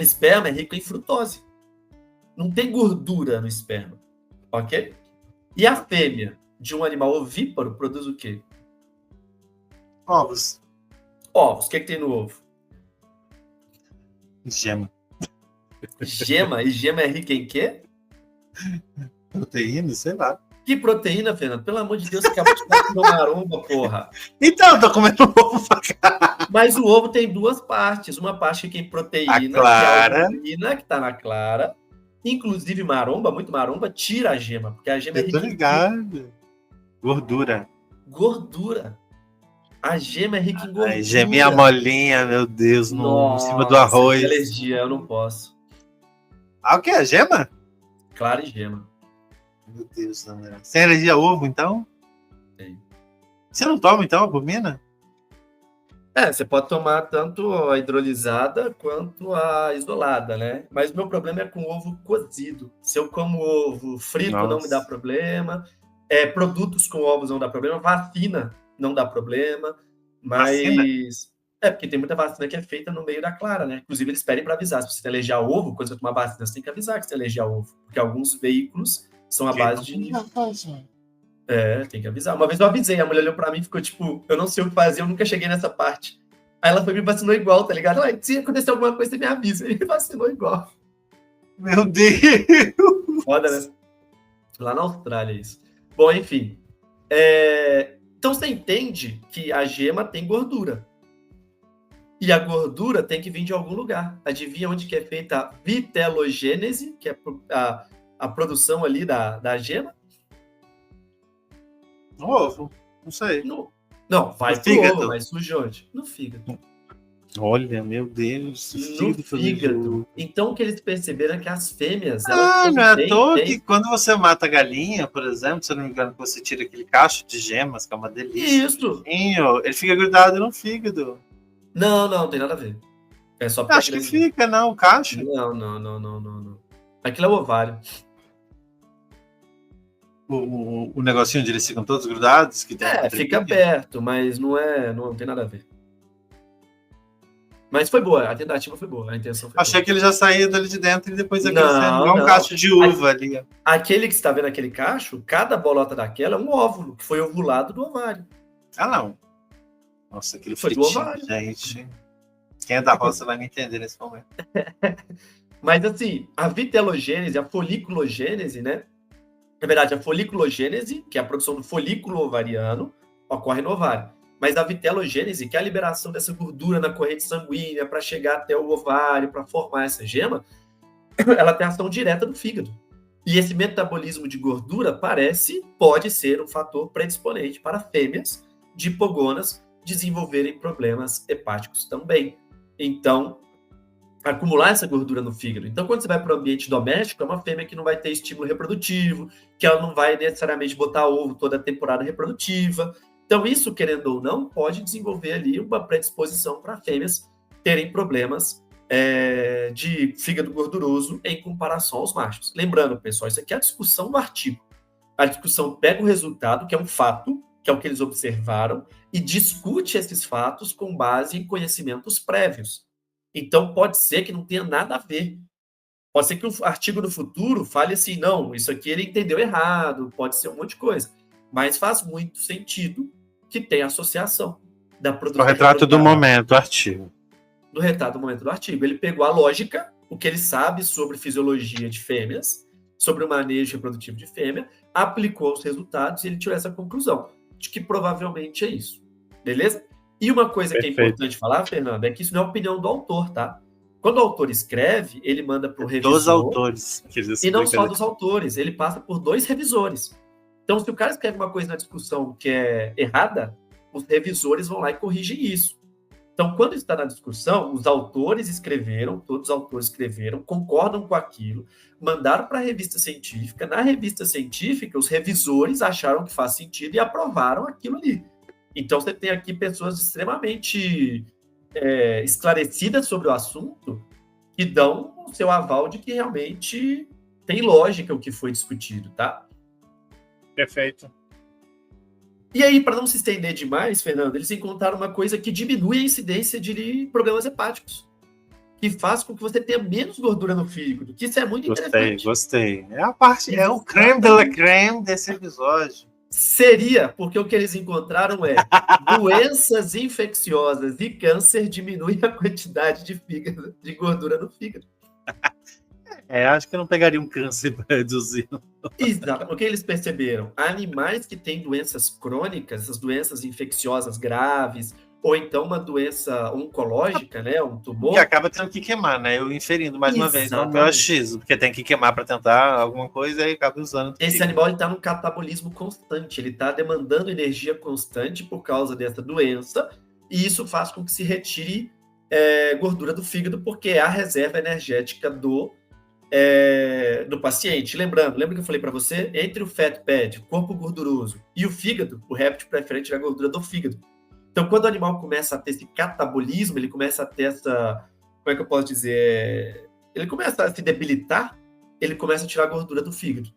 esperma é rico em frutose. Não tem gordura no esperma. Ok? E a fêmea de um animal ovíparo produz o quê? Ovos. Ovos. O que tem no ovo? Gema. Gema. E gema é rica em quê? Proteína, sei lá. Que proteína, Fernando? Pelo amor de Deus, você acabou de falar com maromba, porra. Então, eu tô comendo ovo pra cá. Mas o ovo tem duas partes. Uma parte que tem proteína, A clara. que é a albumina, que tá na clara. Inclusive maromba, muito maromba, tira a gema. Porque a gema é Eu tô rica em ligado. Gordura. gordura. A gema é rica em gordura. Ai, geminha molinha, meu Deus, em cima do arroz. Que alergia, eu não posso. O que? A gema? Clara e gema. Meu Deus, André. Sem alergia a ovo, então? Tem. Você não toma, então, albumina? Você pode tomar tanto a hidrolisada quanto a isolada, né? Mas o meu problema é com ovo cozido. Se eu como ovo frito, não me dá problema. Produtos com ovos não dá problema. Vacina não dá problema. Mas... Vacina? Porque tem muita vacina que é feita no meio da clara, né? Inclusive, eles pedem para avisar. Se você tem alergia a ovo, quando você tomar vacina, você tem que avisar que você tem alergia a ovo. Porque alguns veículos são à base de... tem que avisar. Uma vez eu avisei, a mulher olhou pra mim e ficou tipo, eu não sei o que fazer, eu nunca cheguei nessa parte. Aí ela foi me vacinou igual, tá ligado? Se acontecer alguma coisa, você me avisa. Ele me vacinou igual. Meu Deus! Foda, né? Lá na Austrália, isso. Bom, enfim. Então você entende que a gema tem gordura. E a gordura tem que vir de algum lugar. Adivinha onde que é feita a vitelogênese, que é a produção ali da gema? No ovo, não sei. Não, vai no pro fígado. ovo, mas surge onde? No fígado. Olha, meu Deus. No fígado. Então, o que eles perceberam é que as fêmeas... não é à toa que quando você mata a galinha, por exemplo, se eu não me engano, você tira aquele cacho de gemas, que é uma delícia. Isso. Ele fica grudado no fígado. Não tem nada a ver. É só Acho que fica, não, o cacho. Não. Aquilo é o ovário. O negocinho onde eles ficam todos grudados? Que tem fica perto, mas não tem nada a ver. Mas foi boa, a tentativa foi boa, a intenção foi Achei boa. que ele já saía dali de dentro e depois ia crescendo, igual um cacho de uva ali. Aquele que você está vendo, aquele cacho, cada bolota daquela é um óvulo, que foi ovulado do ovário. Não. Nossa, aquele Foi do fritinho, ovário. gente. Quem é da roça vai me entender nesse momento. Mas assim, a vitelogênese, a foliculogênese, né? Na verdade, a foliculogênese, que é a produção do folículo ovariano, ocorre no ovário. Mas a vitelogênese, que é a liberação dessa gordura na corrente sanguínea para chegar até o ovário, para formar essa gema, ela tem ação direta no fígado. E esse metabolismo de gordura pode ser um fator predisponente para fêmeas de hipogonas desenvolverem problemas hepáticos também. Então, acumular essa gordura no fígado. Então, quando você vai para o ambiente doméstico, é uma fêmea que não vai ter estímulo reprodutivo, que ela não vai necessariamente botar ovo toda a temporada reprodutiva. Então, isso, querendo ou não, pode desenvolver ali uma predisposição para fêmeas terem problemas de fígado gorduroso em comparação aos machos. Lembrando, pessoal, isso aqui é a discussão do artigo. A discussão pega o resultado, que é um fato, que é o que eles observaram, e discute esses fatos com base em conhecimentos prévios. Então, pode ser que não tenha nada a ver. Pode ser que um artigo no futuro fale assim, não, isso aqui ele entendeu errado, pode ser um monte de coisa. Mas faz muito sentido que tenha associação da produção. O retrato do momento, o artigo. Do retrato do momento do artigo. Ele pegou a lógica, o que ele sabe sobre fisiologia de fêmeas, sobre o manejo reprodutivo de fêmea, aplicou os resultados e ele tirou essa conclusão, de que provavelmente é isso. Beleza? E uma coisa que é importante falar, Fernando, é que isso não é opinião do autor, tá? Quando o autor escreve, ele manda para o revisor... Dos autores. E não só dos autores, ele passa por 2 revisores. Então, se o cara escreve uma coisa na discussão que é errada, os revisores vão lá e corrigem isso. Então, quando está na discussão, os autores escreveram, todos os autores escreveram, concordam com aquilo, mandaram para a revista científica. Na revista científica, os revisores acharam que faz sentido e aprovaram aquilo ali. Então, você tem aqui pessoas extremamente esclarecidas sobre o assunto que dão o seu aval de que realmente tem lógica o que foi discutido, tá? Perfeito. E aí, para não se estender demais, Fernando, eles encontraram uma coisa que diminui a incidência de problemas hepáticos, que faz com que você tenha menos gordura no fígado, que isso é muito interessante. Gostei. É a parte, é o creme de la creme desse episódio. Seria, porque o que eles encontraram é doenças infecciosas e câncer diminuem a quantidade de gordura no fígado. Acho que eu não pegaria um câncer para reduzir. Exato. O que eles perceberam? Animais que têm doenças crônicas, essas doenças infecciosas graves, ou então uma doença oncológica, né, um tumor... Que acaba tendo que queimar, né? Eu inferindo mais uma vez no meu achismo, porque tem que queimar para tentar alguma coisa e acaba usando... Esse animal está num catabolismo constante, ele está demandando energia constante por causa dessa doença, e isso faz com que se retire gordura do fígado, porque é a reserva energética do paciente. Lembra que eu falei para você? Entre o fat pad, o corpo gorduroso, e o fígado, o réptil prefere tirar a gordura do fígado. Então, quando o animal começa a ter esse catabolismo, ele começa a ter essa... Como é que eu posso dizer? Ele começa a se debilitar, ele começa a tirar a gordura do fígado.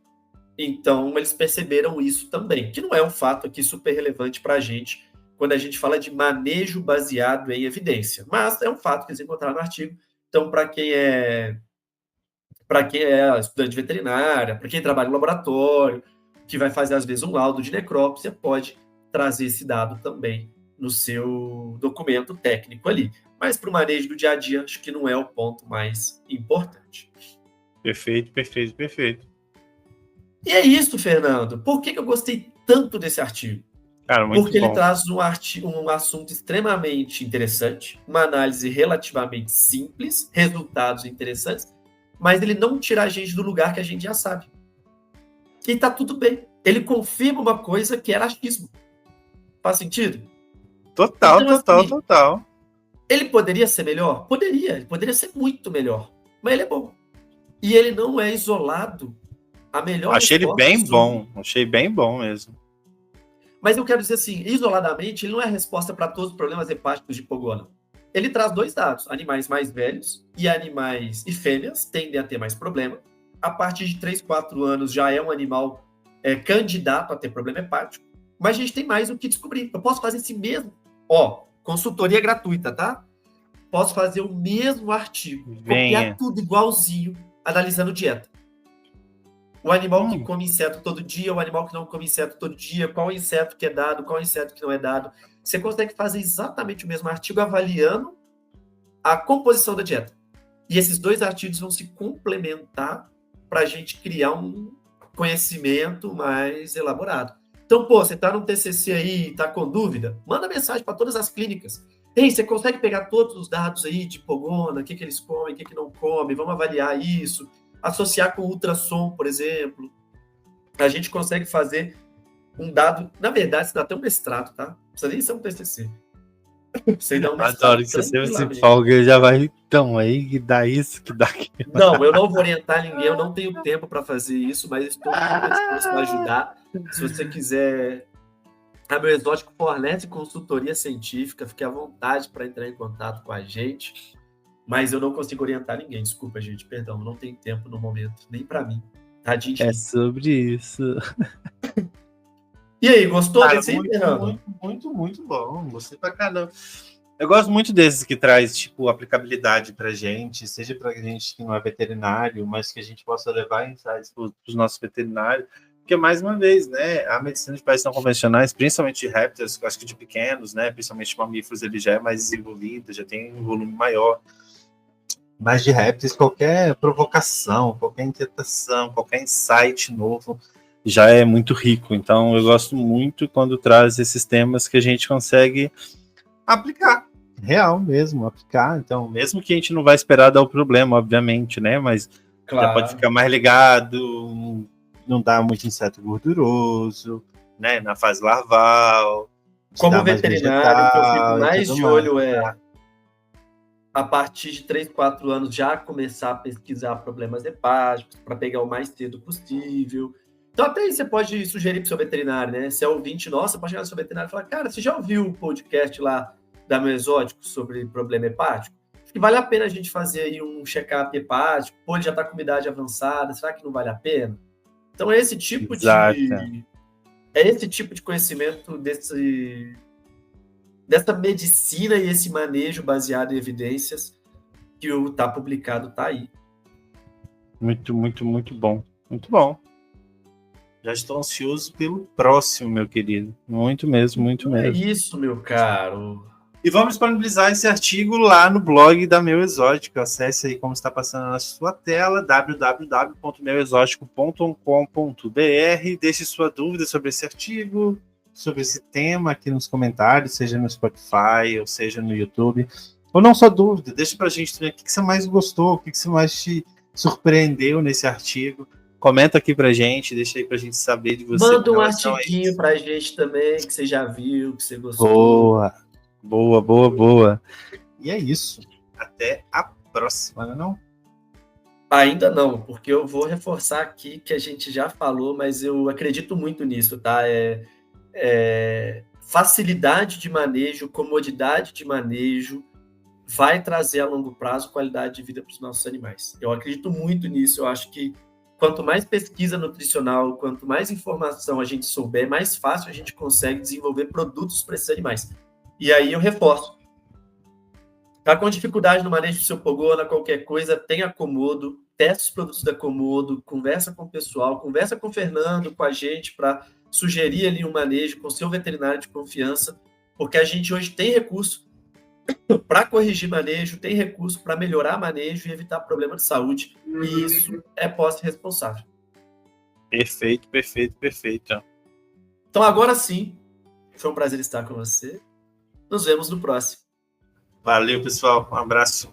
Então, eles perceberam isso também, que não é um fato aqui super relevante para a gente, quando a gente fala de manejo baseado em evidência. Mas é um fato que eles encontraram no artigo. Então, para quem é estudante de veterinária, para quem trabalha no laboratório, que vai fazer, às vezes, um laudo de necrópsia, pode trazer esse dado também no seu documento técnico ali. Mas para o manejo do dia a dia, acho que não é o ponto mais importante. Perfeito. E é isso, Fernando. Por que eu gostei tanto desse artigo? Cara, muito Porque bom. ele traz um assunto extremamente interessante, uma análise relativamente simples, resultados interessantes, mas ele não tira a gente do lugar que a gente já sabe. E tá tudo bem. Ele confirma uma coisa que era achismo. Faz sentido? Total. Ele poderia ser melhor? Poderia. Ele poderia ser muito melhor. Mas ele é bom. E ele não é isolado. A melhor Achei ele bem bom. Achei bem bom mesmo. Mas eu quero dizer assim, isoladamente, ele não é a resposta para todos os problemas hepáticos de hipogona. Ele traz 2 dados. Animais mais velhos e fêmeas tendem a ter mais problema. A partir de 3, 4 anos já é um animal candidato a ter problema hepático. Mas a gente tem mais o que descobrir. Eu posso fazer esse mesmo... consultoria gratuita, tá? Posso fazer o mesmo artigo. Copiar tudo igualzinho, analisando dieta. O animal que come inseto todo dia, o animal que não come inseto todo dia, qual inseto que é dado, qual inseto que não é dado. você consegue fazer exatamente o mesmo artigo avaliando a composição da dieta. E esses 2 artigos vão se complementar para a gente criar um conhecimento mais elaborado. Então, você está no TCC aí, está com dúvida? Manda mensagem para todas as clínicas. Ei, você consegue pegar todos os dados aí de hipogona, o que eles comem, o que não comem, vamos avaliar isso, associar com ultrassom, por exemplo. A gente consegue fazer um dado, na verdade, você dá até um mestrado, tá? Não precisa nem ser um TCC. Você dá um mestrado. Adoro que você sempre se empolga, já vai, então, aí que dá isso, que dá aquilo. Não, eu não vou orientar ninguém, eu não tenho tempo para fazer isso, mas estou disposto a ajudar. Se você quiser, a Meu Exótico fornece consultoria científica, fique à vontade para entrar em contato com a gente, mas eu não consigo orientar ninguém, desculpa, gente, perdão, não tenho tempo no momento, nem para mim. Tadinho de mim. Sobre isso. E aí, gostou desse aí, Fernando? Muito bom. Gostei pra caramba. Eu gosto muito desses que traz, tipo, aplicabilidade pra gente, seja pra gente que não é veterinário, mas que a gente possa levar insights pros nossos veterinários. Porque, mais uma vez, né, a medicina de países não convencionais, principalmente de répteis, acho que de pequenos, né, principalmente de mamíferos, ele já é mais desenvolvido, já tem um volume maior. Mas de répteis, qualquer provocação, qualquer inquietação, qualquer insight novo, já é muito rico. Então eu gosto muito quando traz esses temas que a gente consegue aplicar, real mesmo, aplicar. Então, mesmo que a gente não vai esperar dar o problema, obviamente, né? Mas já pode ficar mais ligado, não dá muito inseto gorduroso, né? Na fase larval. Como veterinário, o que eu fico mais de olho é, a partir de 3, 4 anos, já começar a pesquisar problemas hepáticos, para pegar o mais cedo possível. Então, até aí você pode sugerir para o seu veterinário, né? Se é ouvinte nosso, você pode chegar no seu veterinário e falar, cara, você já ouviu o podcast lá da Meu Exótico sobre problema hepático? Acho que vale a pena a gente fazer aí um check-up hepático, pô, ele já está com uma idade avançada, será que não vale a pena? Então, é esse tipo de conhecimento dessa medicina e esse manejo baseado em evidências que o tá publicado tá aí. Muito bom. Muito bom. Já estou ansioso pelo próximo, meu querido. Muito mesmo. É isso, meu caro. E vamos disponibilizar esse artigo lá no blog da Meu Exótico. Acesse aí como está passando na sua tela, www.meuexótico.com.br. Deixe sua dúvida sobre esse artigo, sobre esse tema aqui nos comentários, seja no Spotify ou seja no YouTube. Ou não só dúvida, deixa pra gente também o que você mais gostou, o que você mais te surpreendeu nesse artigo. Comenta aqui pra gente, deixa aí pra gente saber de você. Manda um artiguinho pra gente também, que você já viu, que você gostou. Boa. E é isso. Até a próxima, não? Ainda não, porque eu vou reforçar aqui que a gente já falou, mas eu acredito muito nisso, tá? Facilidade de manejo, comodidade de manejo, vai trazer a longo prazo qualidade de vida para os nossos animais. Eu acredito muito nisso, eu acho que quanto mais pesquisa nutricional, quanto mais informação a gente souber, mais fácil a gente consegue desenvolver produtos para esses animais. E aí eu reforço. Tá com dificuldade no manejo do seu pogona, qualquer coisa, tenha Komodo, testa os produtos da Komodo, conversa com o pessoal, conversa com o Fernando, com a gente, para sugerir ali um manejo com o seu veterinário de confiança, porque a gente hoje tem recurso para corrigir manejo, tem recurso para melhorar manejo e evitar problema de saúde, e isso é posse responsável. Perfeito. Então agora sim, foi um prazer estar com você. Nos vemos no próximo. Valeu, pessoal. Um abraço.